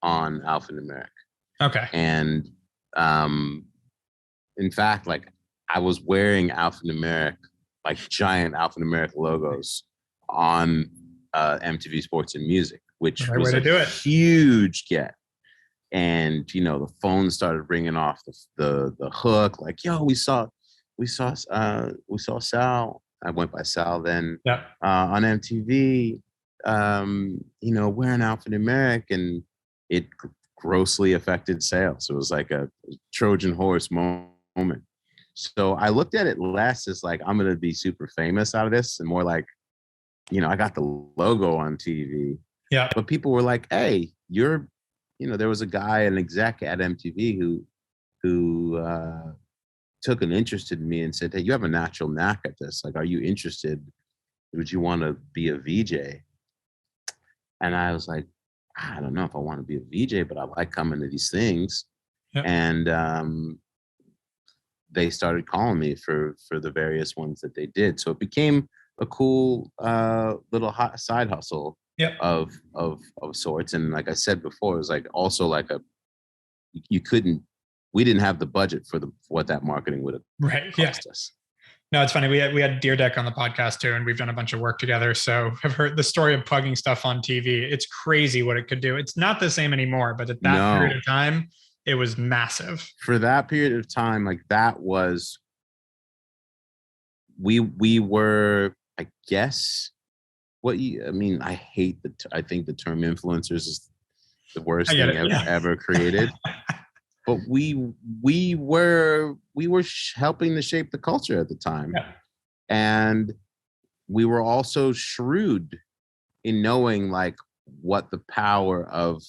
on Alphanumeric. Okay. And in fact, like I was wearing Alphanumeric, like giant Alphanumeric logos on MTV Sports and Music, which was a huge get. And the phone started ringing off the hook, like, yo, we saw Sal. I went by Sal then. Yeah. On MTV, wearing Alphanumeric, and it grossly affected sales. It was like a Trojan horse moment. So I looked at it less as like, I'm going to be super famous out of this, and more like, I got the logo on TV. Yeah. But people were like, hey, there was a guy, an exec at MTV who took an interest in me and said, hey, you have a natural knack at this. Like, are you interested? Would you want to be a VJ? And I was like, I don't know if I want to be a VJ, but I like coming to these things. Yep. And they started calling me for the various ones that they did. So it became a cool little hot side hustle. Yep. of sorts. And like I said before, it was like also like we didn't have the budget for what that marketing would have cost us. No, it's funny. We had Deer Deck on the podcast too, and we've done a bunch of work together. So I've heard the story of plugging stuff on TV. It's crazy what it could do. It's not the same anymore, but at that period of time, it was massive. For that period of time, like that was, we were, I guess, I hate I think the term influencers is the worst thing ever created. But we were helping to shape the culture at the time. Yeah. And we were also shrewd in knowing like what the power of,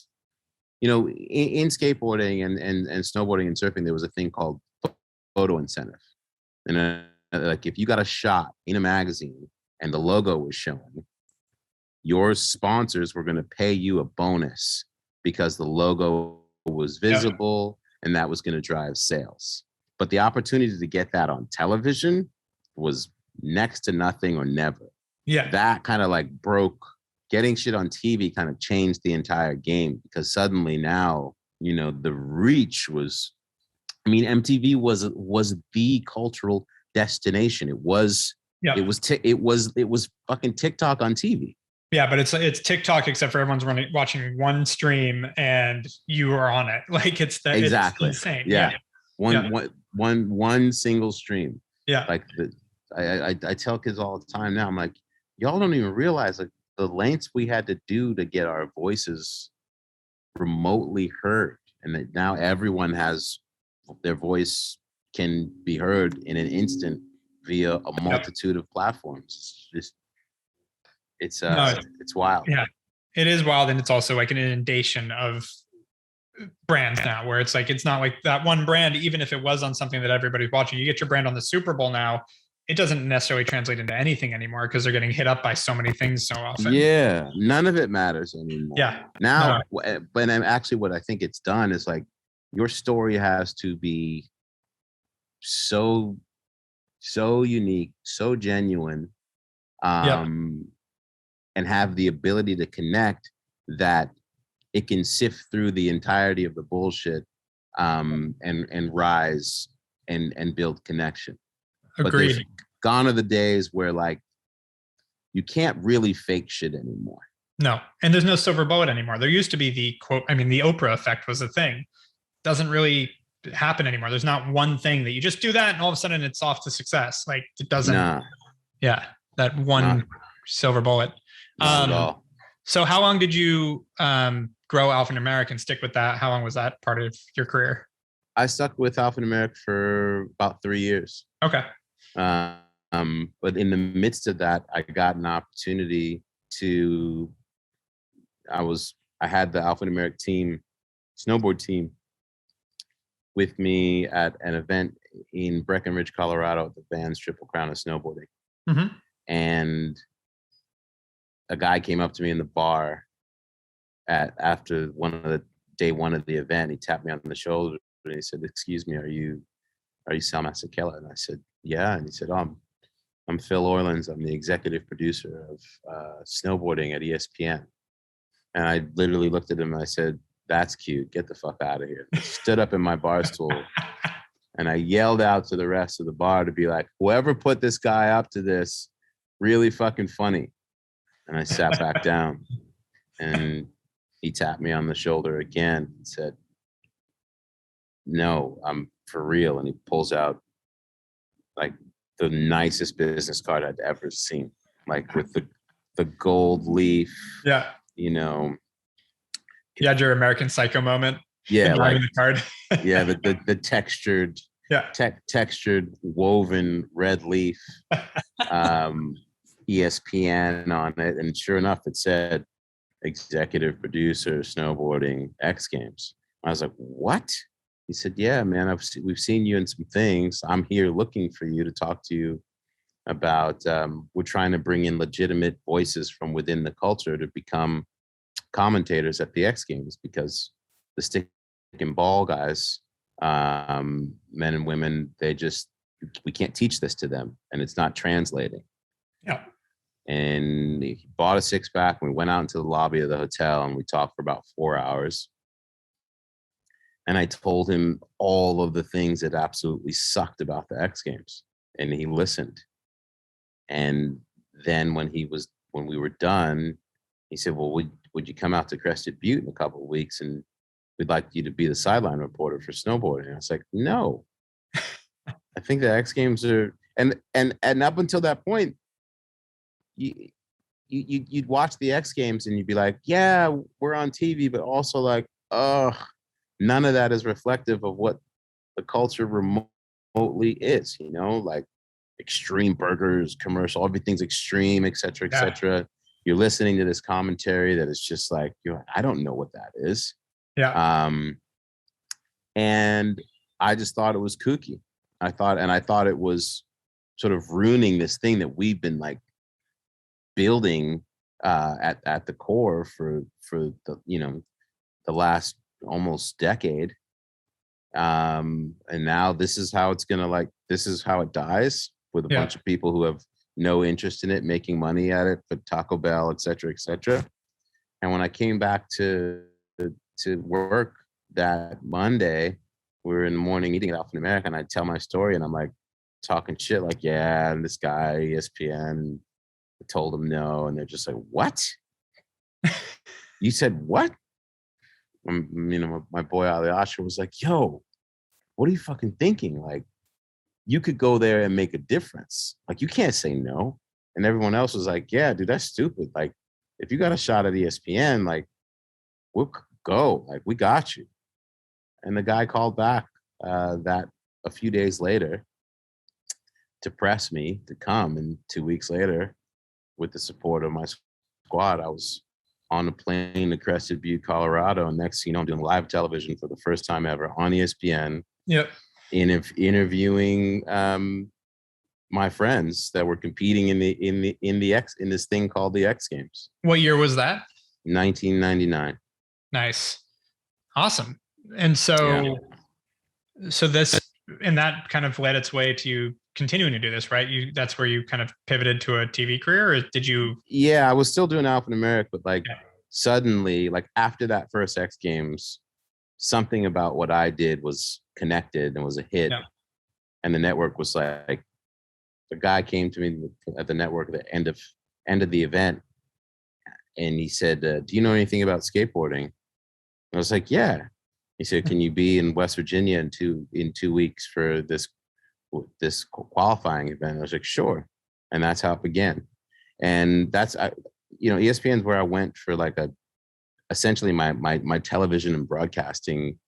in skateboarding and snowboarding and surfing, there was a thing called photo incentive. And like if you got a shot in a magazine and the logo was showing, your sponsors were going to pay you a bonus because the logo was visible and that was going to drive sales. But the opportunity to get that on television was next to nothing or never. Yeah. That kind of like getting shit on TV kind of changed the entire game, because suddenly now, the reach was, MTV was the cultural destination. It was fucking TikTok on TV. Yeah, but it's TikTok except for everyone's watching one stream and you are on it. Like it's exactly it's insane. Yeah. One single stream. Yeah. Like I tell kids all the time now, I'm like, y'all don't even realize like the lengths we had to do to get our voices remotely heard, and that now everyone has their voice can be heard in an instant via a multitude of platforms. It's wild. Yeah, it is wild. And it's also like an inundation of brands now, where it's like, it's not like that one brand, even if it was on something that everybody's watching, you get your brand on the Super Bowl now, it doesn't necessarily translate into anything anymore because they're getting hit up by so many things so often. Yeah, none of it matters anymore. Yeah. Now, but actually what I think it's done is like, your story has to be so unique, so genuine, and have the ability to connect that it can sift through the entirety of the bullshit, and rise and build connection. Agreed. But gone are the days where like you can't really fake shit anymore. No, and there's no silver bullet anymore. There used to be the quote, the Oprah effect was a thing. Doesn't really happen anymore. There's not one thing that you just do that and all of a sudden it's off to success. Like it doesn't. Nah. Yeah, that one silver bullet. So how long did you grow Alphanumeric and stick with that? How long was that part of your career? I stuck with Alphanumeric for about 3 years. Okay. But in the midst of that, I got an opportunity to, I had the Alphanumeric team, snowboard team, with me at an event in Breckenridge, Colorado, at the Vans Triple Crown of Snowboarding. Mm-hmm. And a guy came up to me in the bar after day one of the event. He tapped me on the shoulder and he said, "Excuse me, are you Selema Masekela?" And I said, "Yeah." And he said, "Oh, I'm Phil Orleans. I'm the executive producer of snowboarding at ESPN." And I literally looked at him and I said, "That's cute. Get the fuck out of here." I stood up in my bar stool and I yelled out to the rest of the bar to be like, "Whoever put this guy up to this, really fucking funny." And I sat back down and he tapped me on the shoulder again and said, "No, I'm for real." And he pulls out like the nicest business card I'd ever seen, like with the gold leaf, You had your American Psycho moment. Yeah, like the card. yeah, the textured, textured woven red leaf, ESPN on it, and sure enough, it said executive producer, snowboarding, X Games. I was like, what? He said, yeah, man, we've seen you in some things. I'm here looking for you to talk to you about. We're trying to bring in legitimate voices from within the culture to become commentators at the X Games, because the stick and ball guys, men and women, we can't teach this to them, and it's not translating. Yeah. And he bought a six pack, and we went out into the lobby of the hotel, and we talked for about 4 hours. And I told him all of the things that absolutely sucked about the X Games, and he listened. And then when we were done, he said, well, would you come out to Crested Butte in a couple of weeks, and we'd like you to be the sideline reporter for snowboarding. And I was like, no. I think the X Games are, and up until that point, you'd watch the X Games and you'd be like, yeah, we're on TV, but also like, none of that is reflective of what the culture remotely is, like extreme burgers, commercial, everything's extreme, et cetera, et cetera. You're listening to this commentary that is just like, I don't know what that is. Yeah. And I just thought it was kooky. I thought it was sort of ruining this thing that we've been like building at the core for the last almost decade. And now this is how this is how it dies, with a bunch of people who have no interest in it, making money at it for Taco Bell, et cetera, et cetera. And when I came back to work that Monday, we were in the morning eating at Alpha America, and I tell my story, and I'm like talking shit, like, yeah, and this guy, ESPN, I told him no, and they're just like, what? You said what? My boy Ali Asher was like, yo, what are you fucking thinking? Like, you could go there and make a difference. Like, you can't say no. And everyone else was like, yeah, dude, that's stupid. Like, if you got a shot at ESPN, like, we'll go. Like, we got you. And the guy called back that a few days later to press me to come. And 2 weeks later, with the support of my squad, I was on a plane to Crested Butte, Colorado. And next thing you know, I'm doing live television for the first time ever on ESPN. Yep. Interviewing my friends that were competing in this thing called the X Games. What year was that? 1999. Nice. Awesome. And so this, and that kind of led its way to you continuing to do this, right? That's where you kind of pivoted to a TV career, or did you? Yeah, I was still doing Alpha America, but like suddenly, like after that first X Games, something about what I did was connected and was a hit. Yeah. And the network was like, the guy came to me at the network at the end of the event, and he said, do you know anything about skateboarding? I was like, yeah. He said, can you be in West Virginia in 2 weeks for this qualifying event? I was like, sure. And that's how it began. And that's, ESPN's where I went for like essentially my television and broadcasting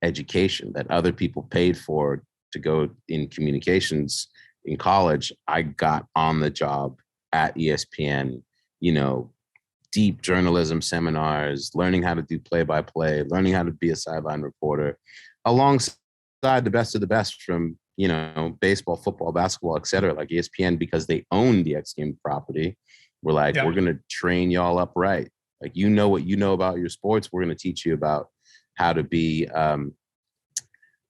education that other people paid for to go in communications in college. I got on the job at ESPN, deep journalism seminars, learning how to do play-by-play, learning how to be a sideline reporter, alongside the best of the best from, baseball, football, basketball, et cetera, like ESPN, because they own the X Games property. We're like, we're going to train y'all up right. Like, what you know about your sports, we're going to teach you about how to be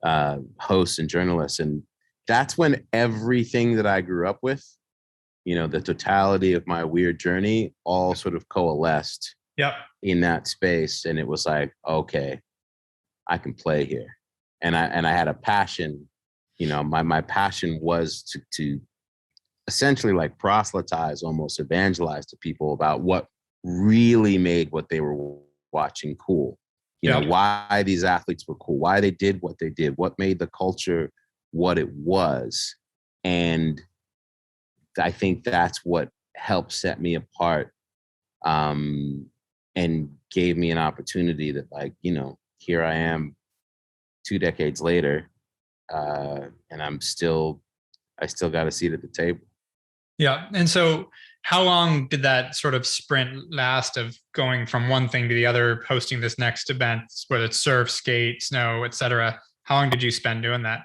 hosts and journalists. And that's when everything that I grew up with, the totality of my weird journey all sort of coalesced in that space. And it was like, okay, I can play here. And I had a passion, my passion was to essentially like proselytize, almost evangelize to people about what really made what they were watching cool. Why these athletes were cool, why they did what they did, what made the culture what it was. And I think that's what helped set me apart. And and gave me an opportunity that, like, you know, here I am 2 decades later, and I still got a seat at the table. Yeah. And so how long did that sort of sprint last of going from one thing to the other, hosting this next event, whether it's surf, skate, snow, et cetera? How long did you spend doing that?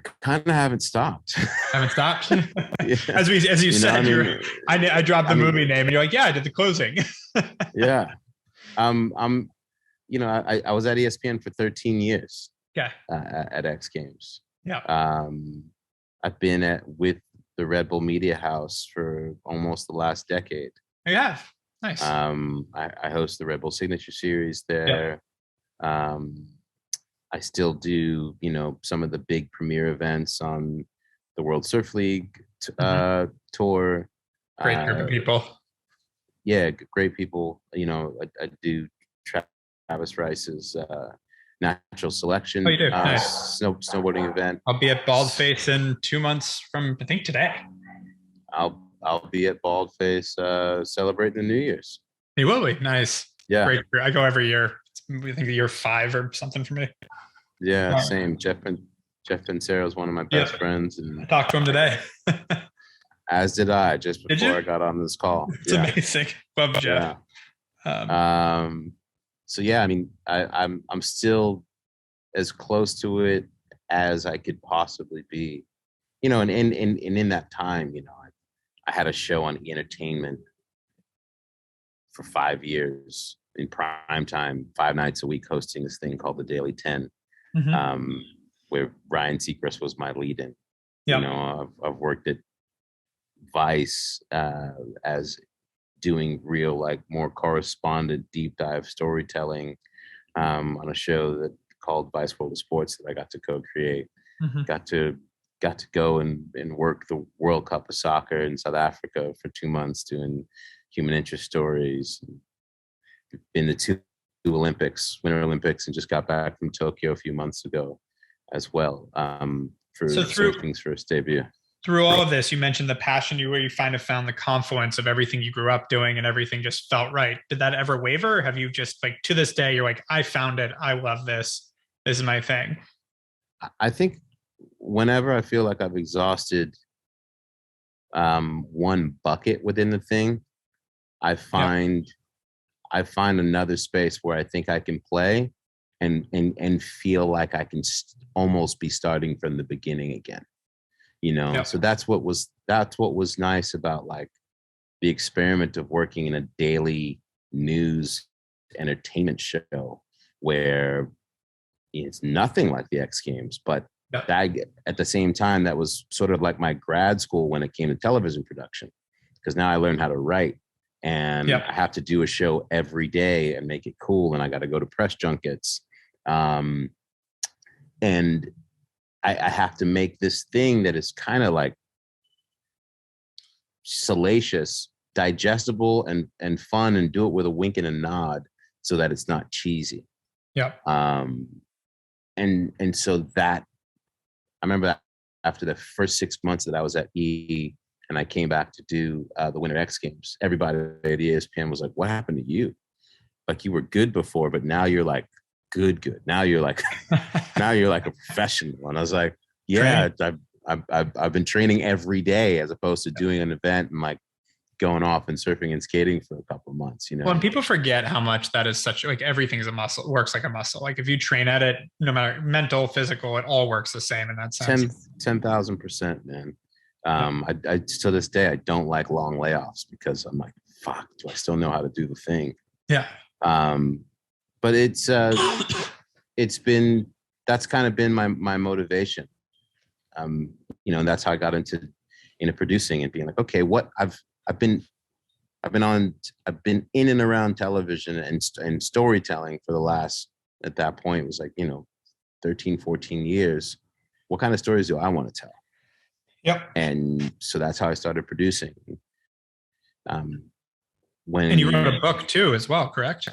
I kind of haven't stopped. Haven't stopped. Yeah. As you said, I dropped the movie mean, name, and you're like, yeah, I did the closing. Yeah. I'm, you know, I was at ESPN for 13 years. Okay. At X Games. Yeah. I've been with the Red Bull Media House for almost the last decade. Yeah. Nice. I host the Red Bull Signature Series there. Yeah. I still do, you know, some of the big premier events on the World Surf League tour. Great group of people. Yeah, great people. You know, I do Travis Rice's natural selection. Oh, you do? Nice. Snowboarding event. I'll be at Baldface in 2 months from, I think, today. I'll be at Baldface celebrating the New Year's. You will be? Nice. Yeah. Great. I go every year. I think year 5 or something for me. Yeah, same. Jeff Pincero is one of my best friends, and I talked to him today. As did I, just before I got on this call. It's amazing. Love Jeff. Yeah. So yeah, I mean, I'm still as close to it as I could possibly be, you know. And in that time, you know, I had a show on Entertainment for 5 years in prime time, 5 nights a week, hosting this thing called the Daily 10, where Ryan Seacrest was my lead-in. Yep. You know, I've worked at Vice as doing real, like, more correspondent deep dive storytelling on a show that called Vice World of Sports that I got to co-create. Got to go and work the World Cup of Soccer in South Africa for 2 months doing human interest stories. Been to 2 Olympics, Winter Olympics, and just got back from Tokyo a few months ago as well for Surfing's first debut. Through all of this, you mentioned the passion where you found the confluence of everything you grew up doing and everything just felt right. Did that ever waver? Or have you just, like, to this day, you're like, I found it. I love this. This is my thing. I think whenever I feel like I've exhausted one bucket within the thing, I find another space where I think I can play and feel like I can almost be starting from the beginning again. You know, so that's what was nice about, like, the experiment of working in a daily news entertainment show where it's nothing like the X Games, but that, at the same time, that was sort of like my grad school when it came to television production, because now I learned how to write, and I have to do a show every day and make it cool, and I got to go to press junkets, and I have to make this thing that is kind of like salacious, digestible, and fun, and do it with a wink and a nod so that it's not cheesy. Yeah. And so that, I remember that after the first 6 months that I was at E and I came back to do the Winter X Games, everybody at ESPN was like, what happened to you? Like, you were good before, but now you're like good. Now you're like, a professional. And I was like, yeah, I've been training every day as opposed to doing an event and, like, going off and surfing and skating for a couple of months, you know. Well, and people forget how much that is such, like, everything's a muscle, works like a muscle. Like, if you train at it, no matter mental, physical, it all works the same in that sense. 10,000%, man. I to this day, I don't like long layoffs because I'm like, fuck, do I still know how to do the thing? Yeah. But it's been, that's kind of been my motivation. You know, and that's how I got into producing and being like, okay, what I've been in and around television and storytelling for the last, at that point, it was like, you know, 13, 14 years. What kind of stories do I want to tell? Yep. And so that's how I started producing. And you wrote a book too, as well, correct?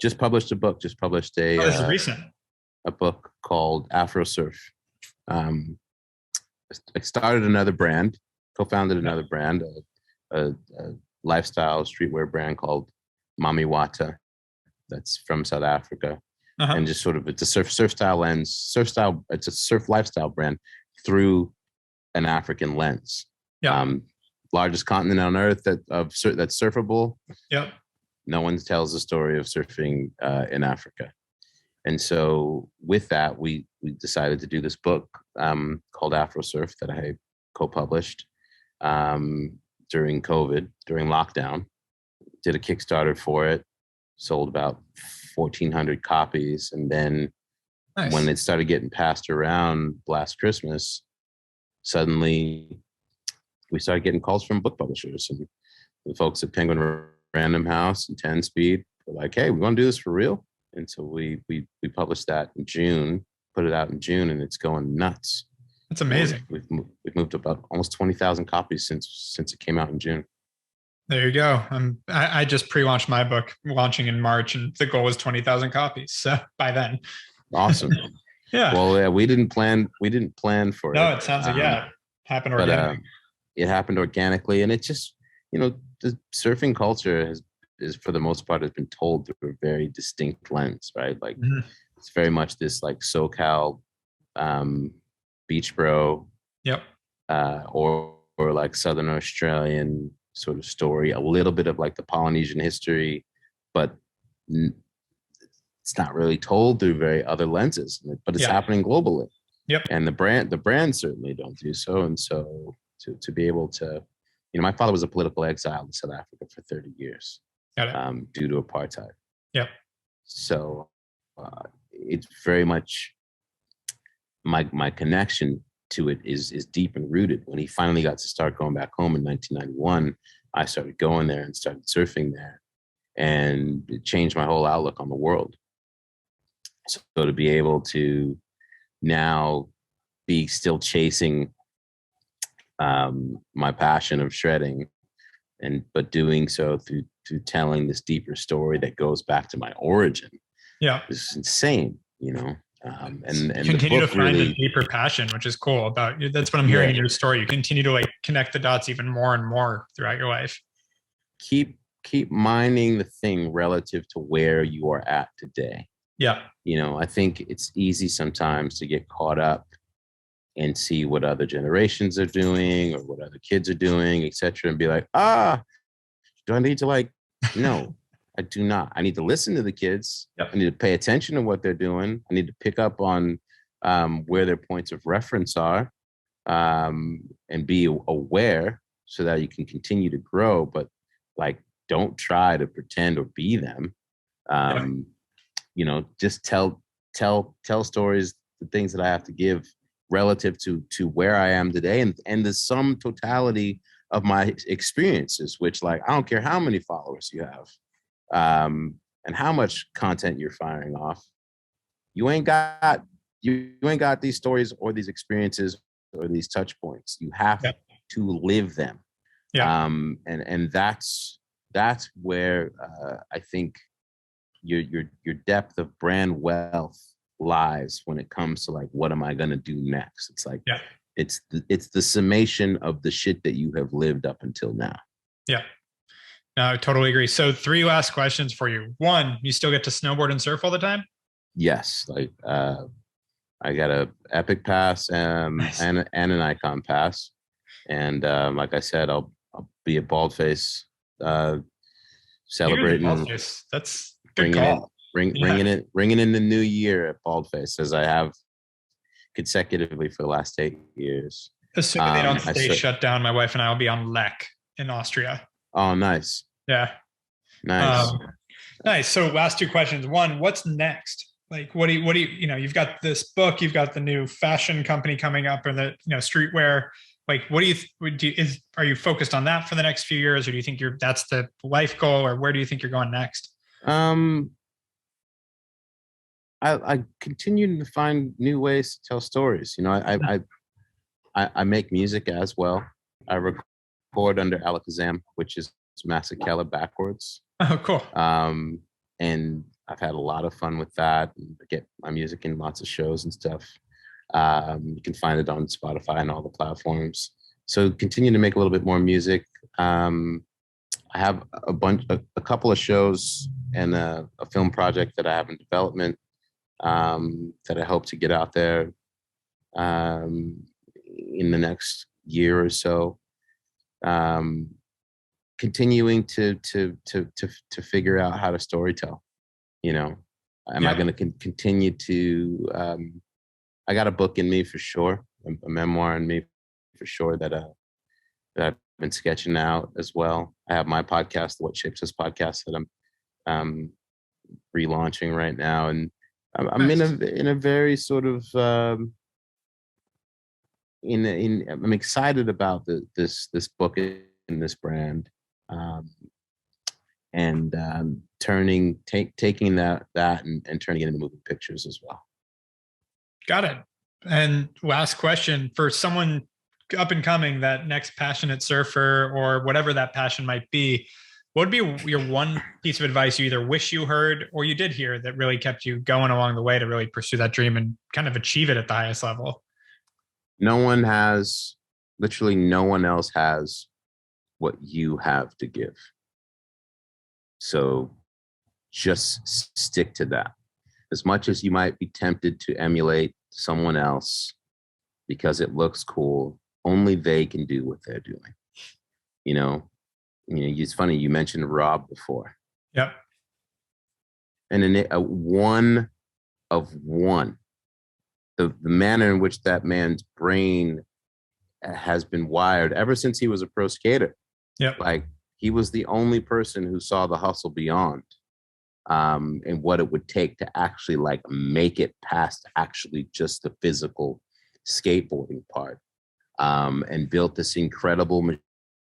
Just published a book. Just published a. This is recent. A book called Afro Surf. I started another brand, co-founded another brand, a lifestyle streetwear brand called Mami Wata, that's from South Africa. And just sort of, it's a surf style lens, it's a surf lifestyle brand through an African lens. Largest continent on earth that's surfable. No one tells the story of surfing in Africa. And so with that, we decided to do this book called Afro Surf that I co-published during COVID, during lockdown. Did a Kickstarter for it, sold about 1,400 copies. And then when it started getting passed around last Christmas, suddenly we started getting calls from book publishers, and the folks at Penguin Random House and 10 Speed were like, hey, we want to do this for real. And so we published that in June, put it out in June, and it's going nuts. That's amazing. We've moved about almost 20,000 copies since it came out in June. There you go. I just pre-launched my book, launching in March, and the goal was 20,000 copies. So by then, awesome. Well, yeah, we didn't plan for it. No, it sounds like happened organically. It happened organically, and it just, the surfing culture is for the most part has been told through a very distinct lens, right? Like it's very much this like SoCal beach bro, or like Southern Australian sort of story, a little bit of like the Polynesian history, but it's not really told through very other lenses, but it's happening globally. And the brands certainly don't do so. And so to be able to, my father was a political exile in South Africa for 30 years due to apartheid. So it's very much my connection to it is deep and rooted. When he finally got to start going back home in 1991, I started going there and started surfing there, and it changed my whole outlook on the world. So to be able to now be still chasing my passion of shredding, but doing so through telling this deeper story that goes back to my origin, is insane, and continue to find a deeper passion, which is cool about you. That's what I'm hearing in your story. You continue to like connect the dots even more and more throughout your life. Keep mining the thing relative to where you are at today. I think it's easy sometimes to get caught up and see what other generations are doing or what other kids are doing, etc., and be like, do I need to no, I do not. I need to listen to the kids. I need to pay attention to what they're doing. I need to pick up on where their points of reference are, and be aware so that you can continue to grow, but don't try to pretend or be them. Just tell stories, the things that I have to give relative to where I am today, and the sum totality of my experiences, which I don't care how many followers you have, and how much content you're firing off. You ain't got these stories or these experiences or these touch points. You have to live them. And that's where I think your depth of brand wealth lies when it comes to what am I going to do next. It's it's the summation of the shit that you have lived up until now. No, I totally agree. So 3 last questions for you. 1, you still get to snowboard and surf all the time? Yes. I got a Epic Pass Nice. and an Icon Pass. And like I said, I'll be at Baldface celebrating. Baldface. That's good call. Ringing in the new year at Baldface, as I have consecutively for the last 8 years. Assuming they don't stay shut down, my wife and I will be on Lech in Austria. Oh, nice. Yeah. Nice. Nice. So last 2 questions. 1, what's next? What do you, you've got this book, you've got the new fashion company coming up, or the, streetwear. What are you focused on that for the next few years, or do you think that's the life goal, or where do you think you're going next? I continue to find new ways to tell stories. I make music as well. I record under Alakazam, which is Masekela backwards. Oh, cool. And I've had a lot of fun with that, and get my music in lots of shows and stuff. You can find it on Spotify and all the platforms. So continue to make a little bit more music. I I have a couple of shows and a film project that I have in development that I hope to get out there in the next year or so. Continuing to figure out how to storytell. Am I going to continue to? I got a book in me for sure, a memoir in me for sure that I've been sketching out as well. I have my podcast, the What Shapes Us podcast, that I'm relaunching right now, and I'm in a very sort of I'm excited about this book and this brand, and taking that and turning it into moving pictures as well. Got it. And last question for someone up and coming, that next passionate surfer or whatever that passion might be, what would be your one piece of advice you either wish you heard or you did hear that really kept you going along the way to really pursue that dream and kind of achieve it at the highest level? Literally no one else has what you have to give. So just stick to that. As much as you might be tempted to emulate someone else because it looks cool, only they can do what they're doing. It's funny, you mentioned Rob before. Yep. And in one of one, the manner in which that man's brain has been wired ever since he was a pro skater. Yep. Like, he was the only person who saw the hustle beyond, and what it would take to actually make it past actually just the physical skateboarding part, and built this incredible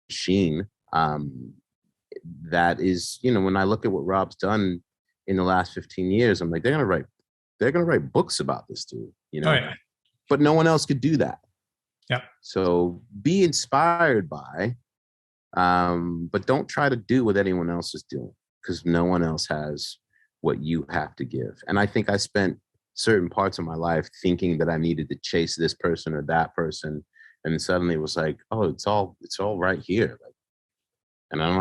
machine. That is, when I look at what Rob's done in the last 15 years, I'm like, they're gonna write books about this dude, Oh, yeah. But no one else could do that. Yeah. So be inspired by, but don't try to do what anyone else is doing, because no one else has what you have to give. And I think I spent certain parts of my life thinking that I needed to chase this person or that person, and then suddenly it was like, oh, it's all right here, and I don't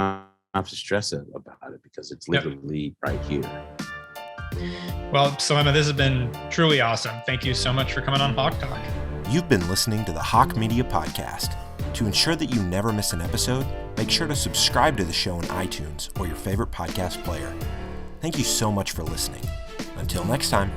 have to stress about it because it's literally right here. Well, Selema, this has been truly awesome. Thank you so much for coming on HawkeTalk. You've been listening to the Hawke Media podcast. To ensure that you never miss an episode, make sure to subscribe to the show on iTunes or your favorite podcast player. Thank you so much for listening. Until next time.